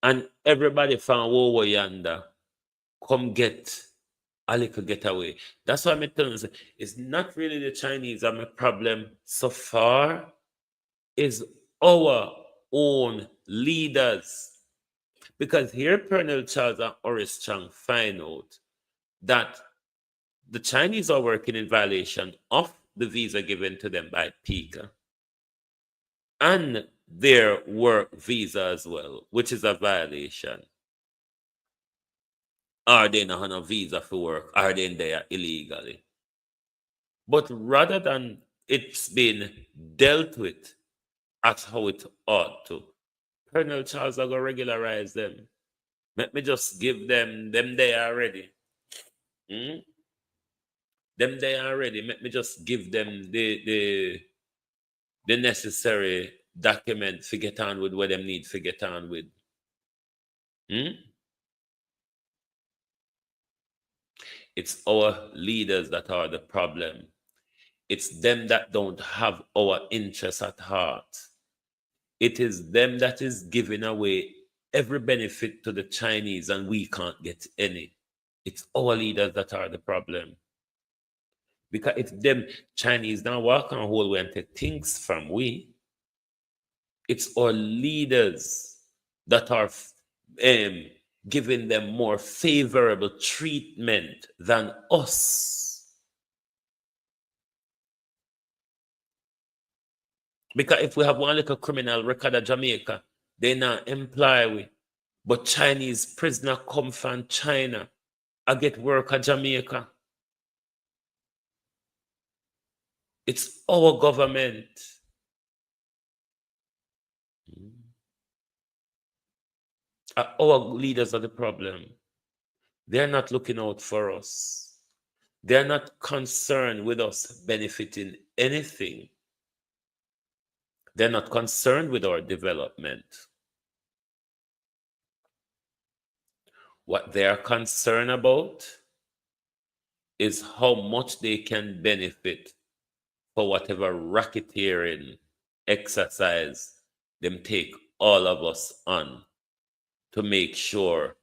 And everybody from over yonder come get a little getaway. That's why I'm telling you, it's not really the Chinese are my problem so far. It's our own leaders. Because here Pernell Charles and Horace Chang find out that the Chinese are working in violation of the visa given to them by PICA and their work visa as well, which is a violation. Are they not on a visa for work? Are they there illegally? But rather than it's been dealt with as how it ought to, Colonel Charles are going to regularize them. Let me just give them they already. Them they already. Let me just give them the necessary document to get on with what them need to get on with. It's our leaders that are the problem. It's them that don't have our interests at heart. It is them that is giving away every benefit to the Chinese and we can't get any. It's our leaders that are the problem. Because if them Chinese now walk on whole way and take things from we, it's our leaders that are giving them more favorable treatment than us. Because if we have one little criminal record of Jamaica, they not employ we. But Chinese prisoner come from China, I get work at Jamaica. It's our government. Our leaders are the problem. They're not looking out for us. They're not concerned with us benefiting anything. They're not concerned with our development. What they're concerned about is how much they can benefit for whatever racketeering exercise them take all of us on to make sure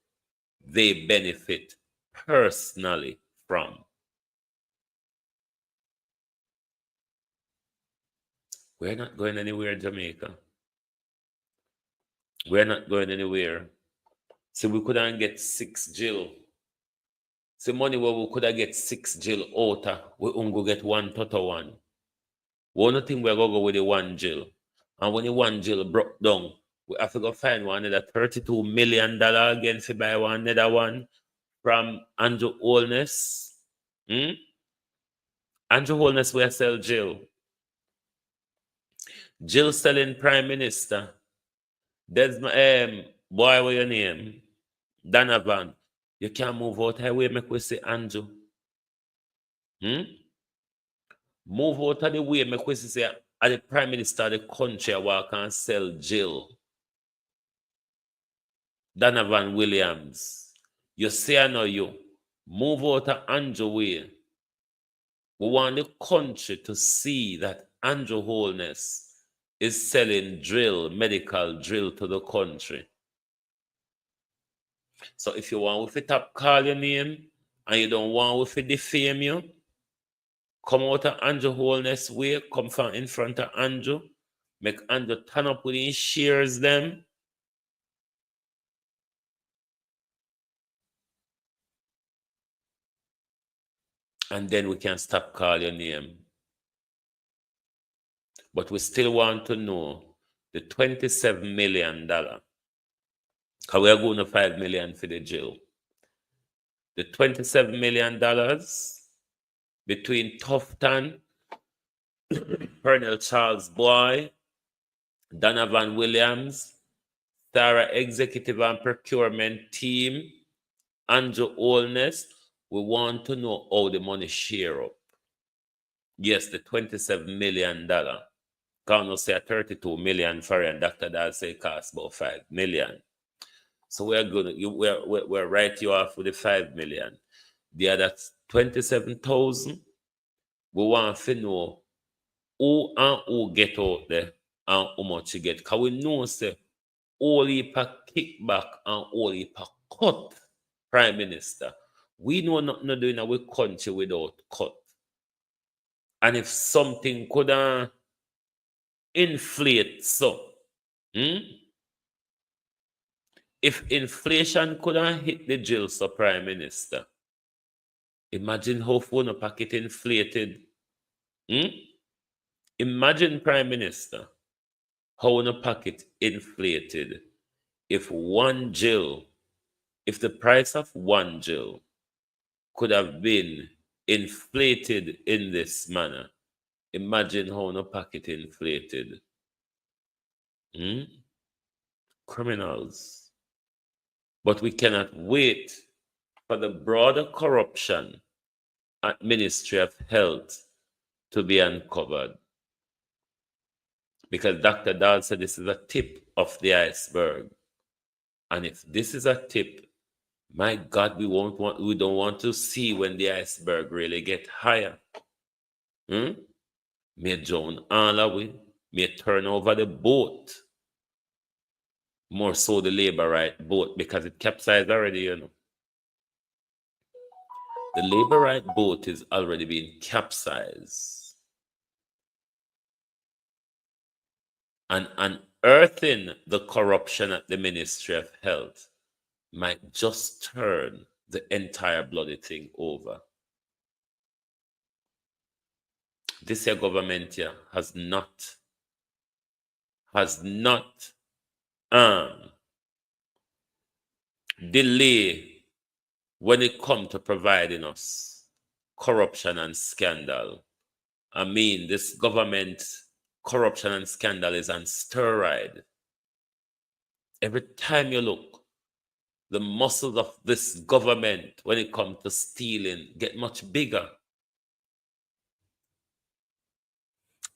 they benefit personally from. We're not going anywhere, Jamaica. We're not going anywhere. So we couldn't get 6 Jill. So money where we could have get 6 Jill out, we only get 1 total one. One thing we're going to go with the 1 Jill. And when the 1 Jill broke down, we have to go find one another $32 million again to buy one another one from Andrew Holness. Andrew Holness will sell Jill. Jill selling Prime Minister. There's my boy, what your name? Donovan. You can't move out highway, make we say Andrew. Move out of the way, make we say at the Prime Minister of the country walk and sell Jill. Donovan Williams. You say I know you. Move out of Andrew way. We want the country to see that Andrew Holness is selling medical drill to the country. So if you want with it call your name and you don't want with it defame you, come out of Andrew Holness way, come from in front of Andrew, make Andrew turn up with his shares them. And then we can stop call your name. But we still want to know the $27 million. Because we are going to $5 million for the jail. The $27 million between Tufton, Colonel Charles Boy, Donovan Williams, Sarah Executive and Procurement Team, Andrew Holness. We want to know how the money share up. Yes, the $27 million. Can't say $32 million for it, and Dr. Dahl say it costs about $5 million. So we're write you off with the $5 million. The other 27,000, we want to know who and who get out there and how much you get. Because we know say all heap kickback and all heap cut Prime Minister. We know nothing doing our country without cut. And if something could inflate so, if inflation could hit the jail, so Prime Minister, imagine how phone packet inflated. Imagine, Prime Minister, how a packet inflated if the price of 1 jail could have been inflated in this manner. Imagine how a packet inflated. Criminals. But we cannot wait for the broader corruption at Ministry of Health to be uncovered. Because Dr. Dahl said this is a tip of the iceberg. And if this is a tip, my God, we don't want to see when the iceberg really get higher. May Joan Allaway may turn over the boat. More so the labor right boat, because it capsized already, you know. The labor right boat is already being capsized. And unearthing the corruption at the Ministry of Health might just turn the entire bloody thing over. This here government here has not delay when it comes to providing us corruption and scandal. I mean, this government corruption and scandal is on steroid. Every time you look, the muscles of this government when it comes to stealing get much bigger.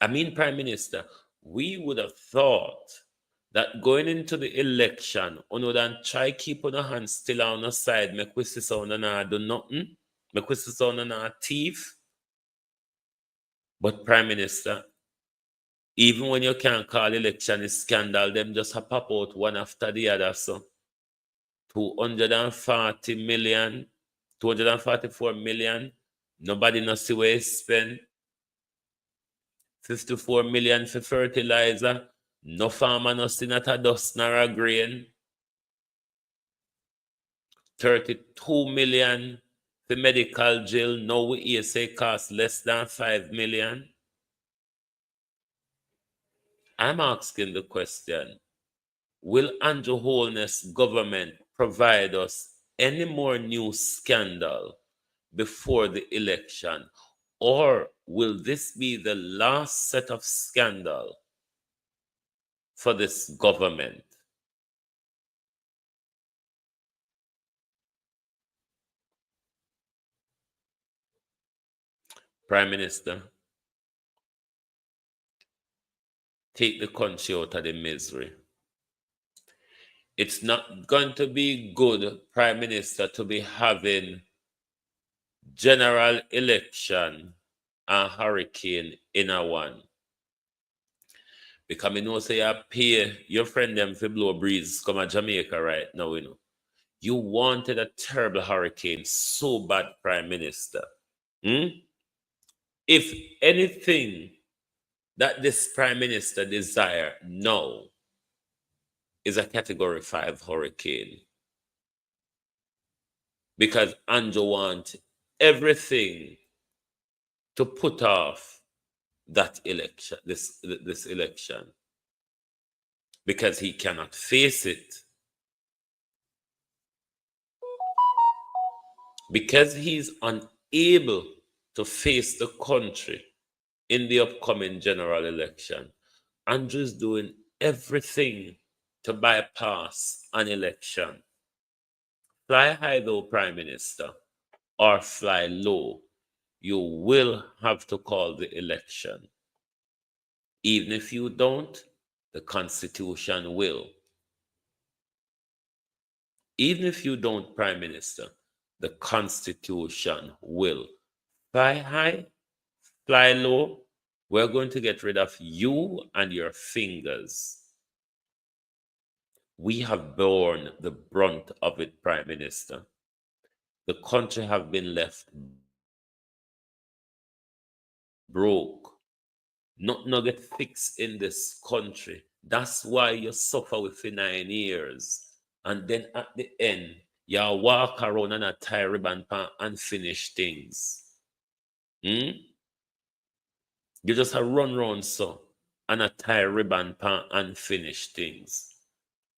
I mean, Prime Minister, we would have thought that going into the election, on would try keep on our hands still on our side, make we see someone and do nothing, make we see someone and thief. But Prime Minister, even when you can't call election a scandal, them just have pop out one after the other. So 240 million, 244 million, nobody knows the way it's spent. 54 million for fertilizer. No farmer no see not a dust nor a grain. 32 million for medical jail. Now we hear say cost less than 5 million. I'm asking the question, will Andrew Holness government provide us any more new scandal before the election? Or will this be the last set of scandal for this government? Prime Minister, take the country out of the misery. It's not going to be good, Prime Minister, to be having general election and hurricane in a one. Because I know say you pay your friend them for blow breeze come to Jamaica right now, you know. You wanted a terrible hurricane so bad, Prime Minister. If anything that this Prime Minister desire now is a Category 5 hurricane, because Andrew wants everything to put off that election, this election, because he cannot face it. Because he's unable to face the country in the upcoming general election, Andrew's doing everything to bypass an election. Fly high though, Prime Minister, or fly low, you will have to call the election. Even if you don't, the Constitution will. Even if you don't, Prime Minister, the Constitution will. Fly high, fly low, we're going to get rid of you and your fingers. We have borne the brunt of it, Prime Minister. The country have been left broke. Nothing get fixed in this country. That's why you suffer with for 9 years. And then at the end, you walk around and a tie ribbon pan and finish things. You just a run round so and a tie ribbon pan and finish things.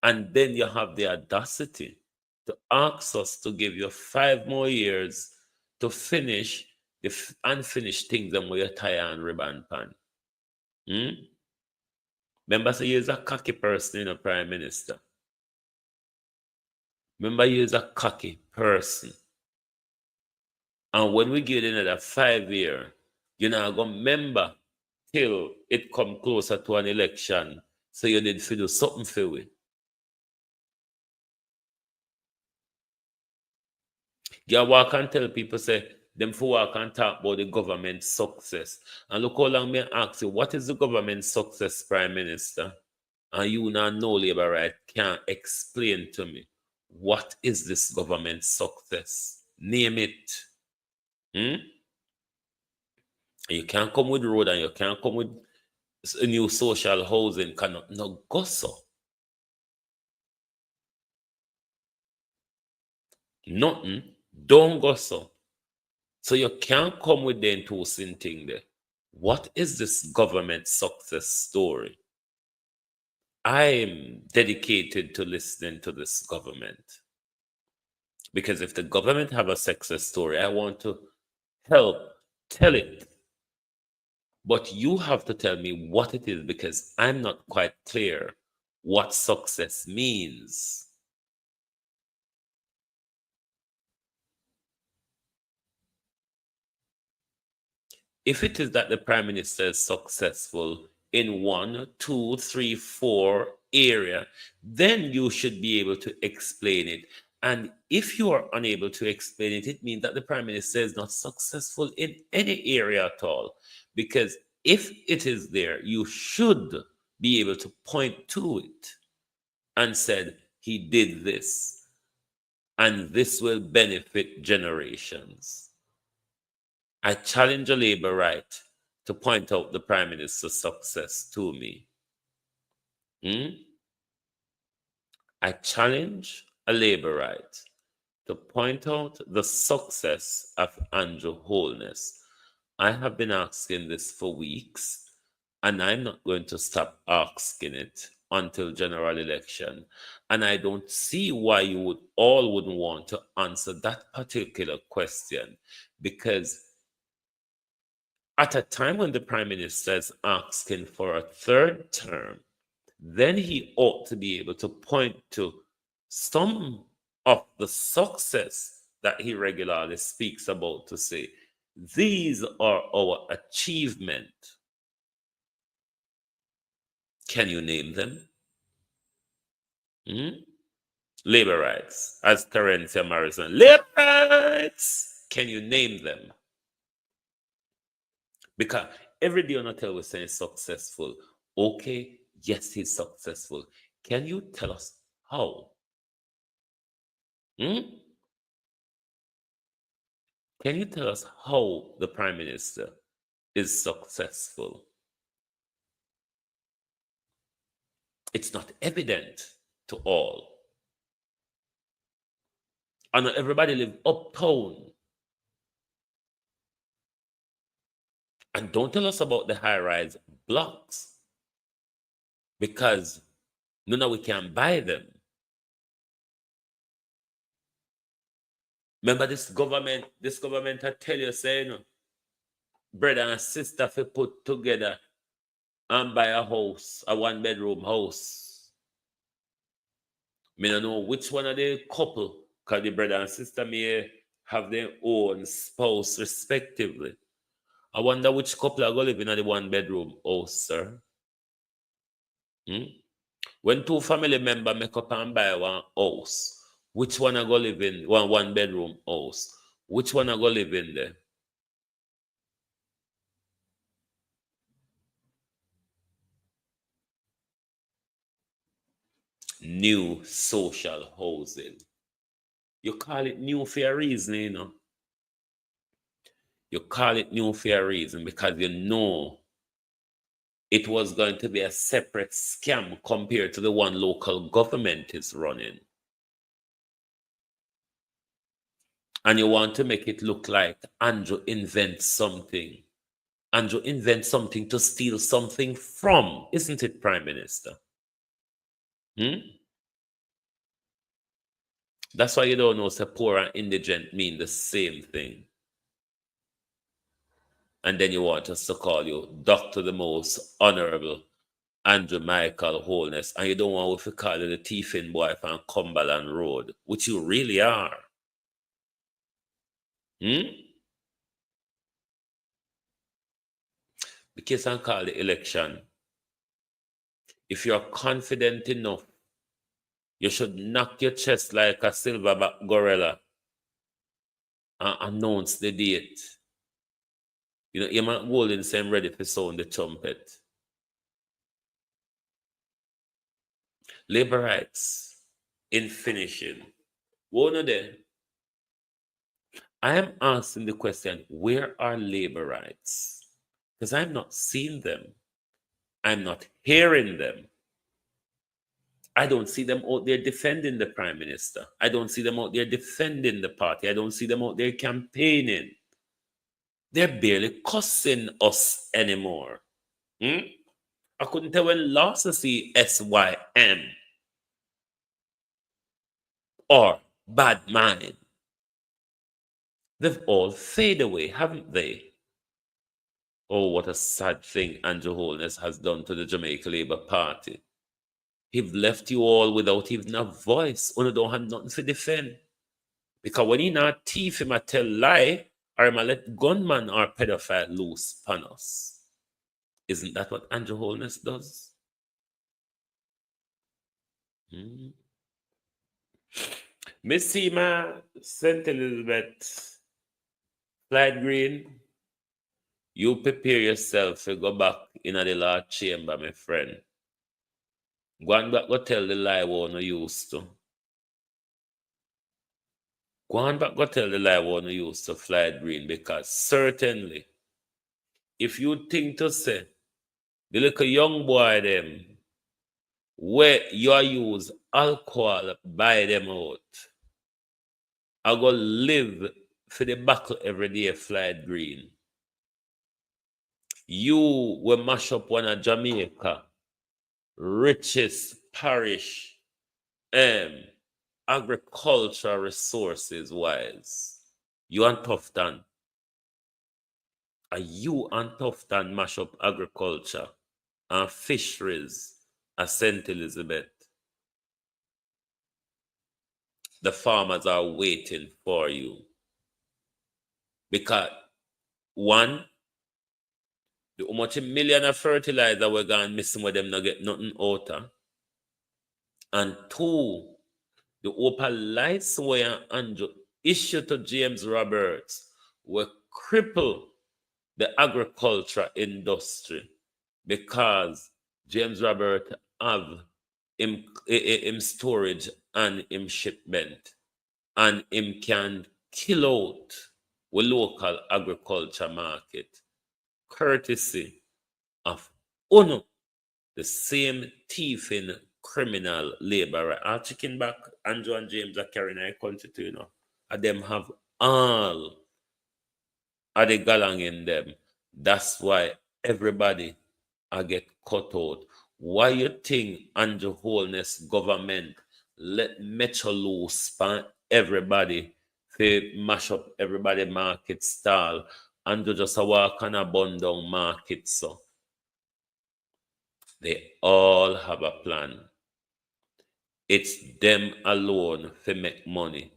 And then you have the audacity to ask us to give you 5 more years to finish the unfinished things and where you tie and ribbon pan. Remember, so you're a cocky person, you know, Prime Minister. Remember, you're a cocky person. And when we give it another 5 years, you're not going to remember till it come closer to an election. So you need to do something for it. You walk and tell people, say, them for walk and talk about the government's success. And look how long me ask you, what is the government's success, Prime Minister? And you now know labor right can't explain to me. What is this government's success? Name it. You can't come with road and you can't come with a new social housing. Cannot no go so. Nothing. Don't go so. So you can't come with the endorsing thing there. What is this government success story? I'm dedicated to listening to this government. Because if the government have a success story, I want to help tell it. But you have to tell me what it is, because I'm not quite clear what success means. If it is that the Prime Minister is successful in 1, 2, 3, 4 area, then you should be able to explain it. And if you are unable to explain it, it means that the Prime Minister is not successful in any area at all. Because if it is there, you should be able to point to it and said, he did this, and this will benefit generations. I challenge a labor right to point out the Prime Minister's success to me. I challenge a Labourite to point out the success of Andrew Holness. I have been asking this for weeks, and I'm not going to stop asking it until general election. And I don't see why you wouldn't want to answer that particular question, because at a time when the Prime Minister is asking for a third term, then he ought to be able to point to some of the success that he regularly speaks about, to say, these are our achievements. Can you name them? Labor rights, as Terencia Morrison. Labor rights! Can you name them? Because every day on a tell we're saying successful. Okay, yes, he's successful. Can you tell us how? Can you tell us how the Prime Minister is successful? It's not evident to all. And not everybody live uptown. And don't tell us about the high-rise blocks, because none of we can buy them. Remember this government I tell you, saying, brother and sister if put together and buy a house, a one-bedroom house. I don't know which one of the couple, because the brother and sister may have their own spouse respectively. I wonder which couple are going to live in the one-bedroom house, sir. When two family members make up and buy one house, which one are going to live in one-bedroom house? Which one are going to live in there? New social housing. You call it new for a reason, you know. You call it new for a reason because you know it was going to be a separate scam compared to the one local government is running. And you want to make it look like Andrew invents something. Andrew invents something to steal something from, isn't it, Prime Minister? That's why you don't know say poor and indigent mean the same thing. And then you want us to call you Dr. the Most Honorable Andrew Michael Holness, and you don't want us to call you the thiefing boy from Cumberland Road, which you really are. Because I call the election, if you're confident enough, you should knock your chest like a silverback gorilla and announce the date. You know, you might go in the same ready to sound the trumpet. Labor rights in finishing. One of them. I am asking the question, where are labor rights? Because I'm not seeing them. I'm not hearing them. I don't see them out there defending the Prime Minister. I don't see them out there defending the party. I don't see them out there campaigning. They're barely cussing us anymore. I couldn't tell when last to see SYM or Bad Mind. They've all faded away, haven't they? Oh, what a sad thing Andrew Holness has done to the Jamaica Labour Party. He've left you all without even a voice. You don't have nothing to defend. Because when he not thief, he might tell lie, or he might let gunman or pedophile loose upon us. Isn't that what Andrew Holness does? Miss Seema, St. Elizabeth, Clyde Green, you prepare yourself to go back in the Lord chamber, my friend. Go on back, go tell the lie one you used to. Go on back, go tell the lie one you used to, Clyde Green, because certainly, if you think to say, the little young boy them, where you use alcohol, buy them out, I go live for the buckle every day, fly green. You will mash up one of Jamaica richest parish agricultural resources wise. You and Tufton. Are you and Tufton mash up agriculture and fisheries at St. Elizabeth? The farmers are waiting for you. Because one, the how much million of fertilizer we're going missing with them not get nothing out of. And two, the open license where Andrew issue to James Roberts will cripple the agriculture industry because James Roberts have him storage and him shipment and him can kill out with local agriculture market courtesy of UNO, the same thieving criminal laborer. Our chicken back, Andrew and James are carrying our country to, you know. And them have all of the galang in them. That's why everybody I get cut out. Why you think Andrew Holness government let Metro loose span everybody to mash up everybody market stall and to just a walk on a bun down market so? They all have a plan. It's them alone to make money.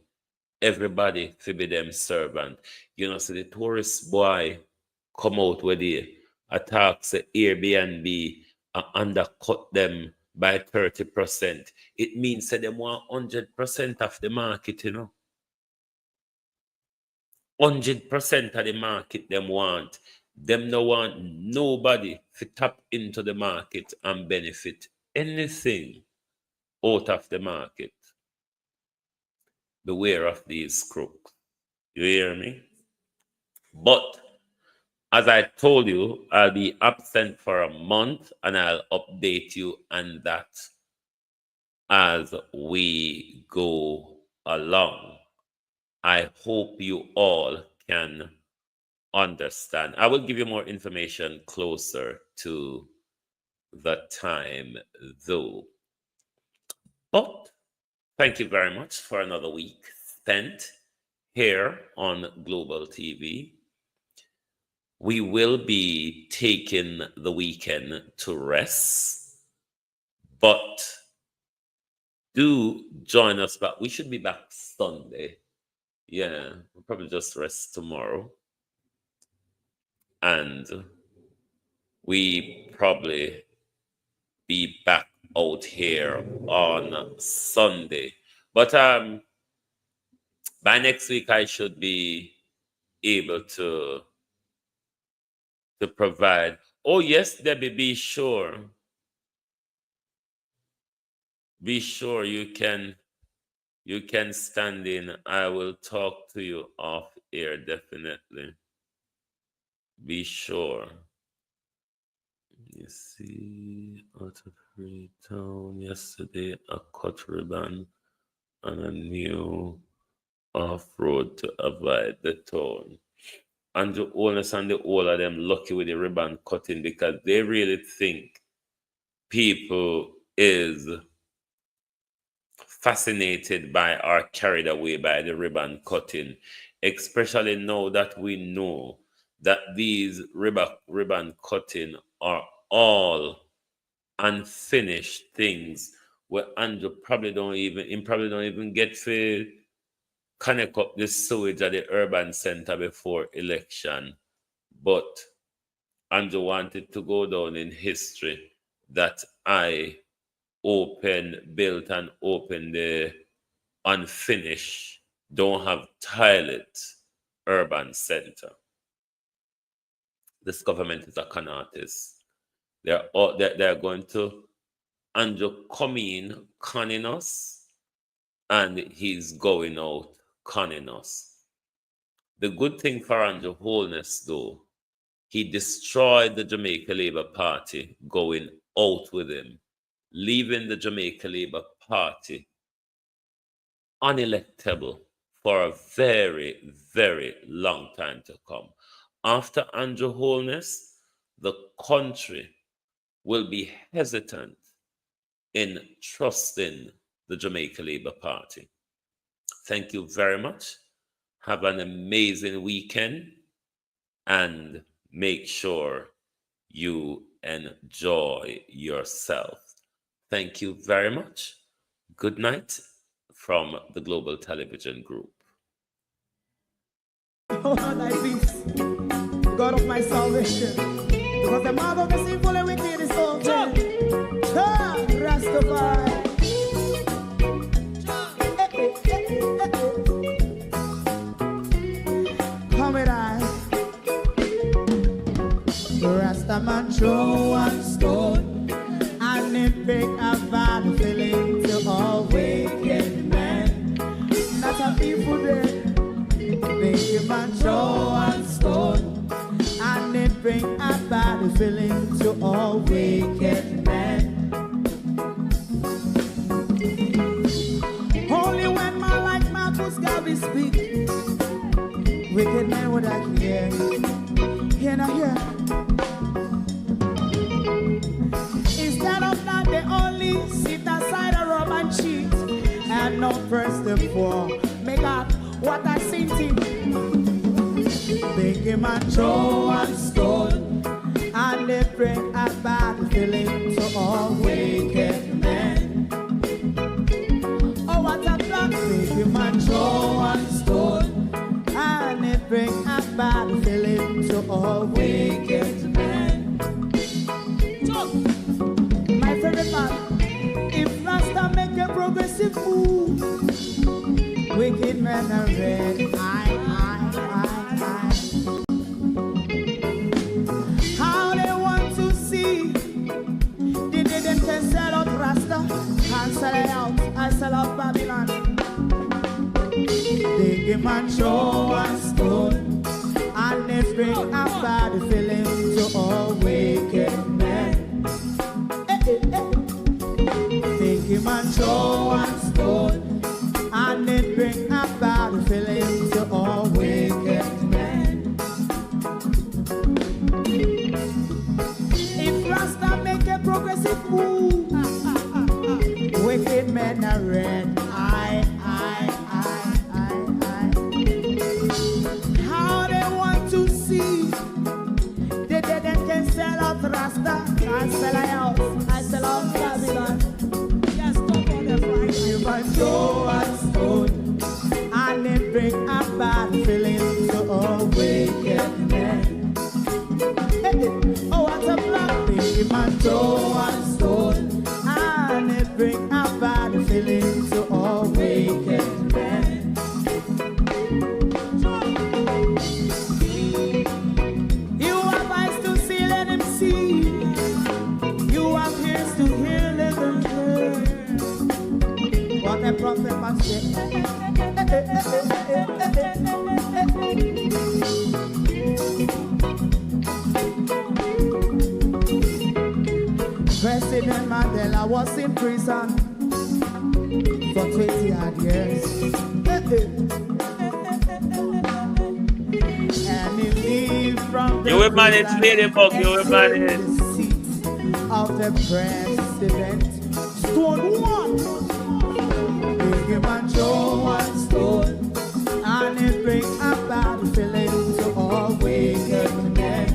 Everybody to be them servant. You know, so the tourist boy come out with the attacks the Airbnb and undercut them by 30%. It means that they want 100% of the market, you know. 100% of the market them want. Them no want nobody to tap into the market and benefit anything out of the market. Beware of these crooks. You hear me? But as I told you, I'll be absent for a month and I'll update you on that as we go along. I hope you all can understand. I will give you more information closer to the time, though. But thank you very much for another week spent here on Global TV. We will be taking the weekend to rest, but do join us back. We should be back Sunday. Yeah, we'll probably just rest tomorrow. And we probably be back out here on Sunday. But by next week I should be able to provide. Oh yes, Debbie, be sure. Be sure you can stand in. I will talk to you off air, definitely. Be sure. You see, out of Freetown yesterday, a cut ribbon and a new off-road to avoid the town. And the owners and the all of them lucky with the ribbon cutting because they really think people is fascinated by or carried away by the ribbon cutting, especially now that we know that these ribbon cutting are all unfinished things where Andrew probably don't even get to connect up the sewage at the urban center before election. But Andrew wanted to go down in history that I built and opened the unfinished, don't have toilet urban center. This government is a con artist. They're going to Andrew come in conning us, and he's going out conning us. The good thing for Andrew Holness, though, He destroyed the Jamaica Labour Party, going out with him, leaving the Jamaica Labour Party unelectable for a very, very long time to come. After Andrew Holness, the country will be hesitant in trusting the Jamaica Labour Party. Thank you very much. Have an amazing weekend and make sure you enjoy yourself. Thank you very much. Good night from the Global Television Group.
Oh, thy peace, God of my salvation, because the mouth of the sinful and wicked is open. Rastafari. Come with I. Rastaman throw one stone, and it bring a bad feeling to all wicked men. Not a people there. Make a man throw one stone, and it bring a bad feeling to all wicked men. Only when man like Marcus Garvey speak, wicked men would I hear. Hear now hear. Instead of that, they only sit aside and rob and cheat, and not first and four. Make up what I seen to make him a throw one stone, and they bring a bad feeling to all wicked men. Oh, what a plan! Make him a throw one stone, and they bring a bad feeling to all wicked men. So, my favorite man, if Rasta make a progressive move, wicked men are red. How they want to see? They didn't sell out Rasta and sell it out. I sell out Babylon. They give man throw one stone, and they bring a bad feeling to all wicked men. They give man throw one stone, and it bring a bad feeling to all wicked men. If Rasta make a progressive move, wicked men are red. How they want to see? They can sell out Rasta and sell out. I sell out Babylon. Yes, stop on the Friday. You might throw a stone, and it bring a bad feeling to all wicked men. Oh, what a black thing. You might throw a stone, and it bring a bad feeling to all wicked men. You have eyes to see, let him see. You have ears to hear, let them hear. What a prophet must say. President Mandela was in prison for 20 odd years. And he lived from the
You will manage, Ladybug, you will manage.
The seat of the president. Stone one. Big him and throw one stone, and it bring a bad feeling to all wicked men.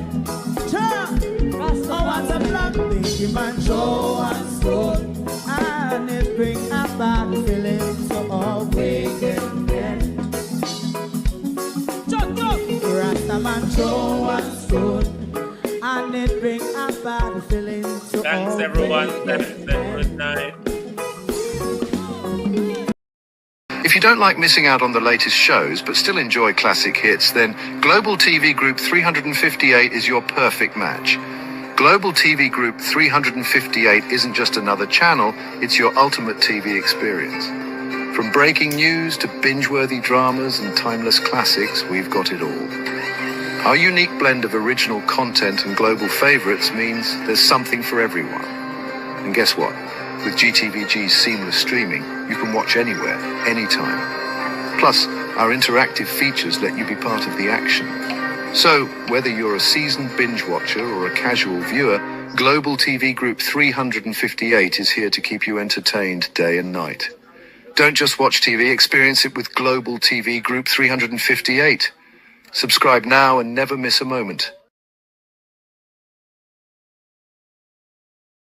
Oh, what's a black? Big him and throw one stone, and it bring a bad feeling to all wicked men. Rastaman throw one stone, and it bring a bad feeling to
Thanks
all
everyone.
wicked men.
Good night.
If you don't like missing out on the latest shows but still enjoy classic hits, then Global TV Group 358 is your perfect match. Global TV Group 358 isn't just another channel, it's your ultimate TV experience. From breaking news to binge-worthy dramas and timeless classics, we've got it all.
Our unique blend of original content and global favorites means there's something for everyone. And guess what? With GTVG's seamless streaming, you can watch anywhere, anytime. Plus, our interactive features let you be part of the action. So, whether you're a seasoned binge watcher or a casual viewer, Global TV Group 358 is here to keep you entertained day and night. Don't just watch TV, experience it with Global TV Group 358. Subscribe now and never miss a moment.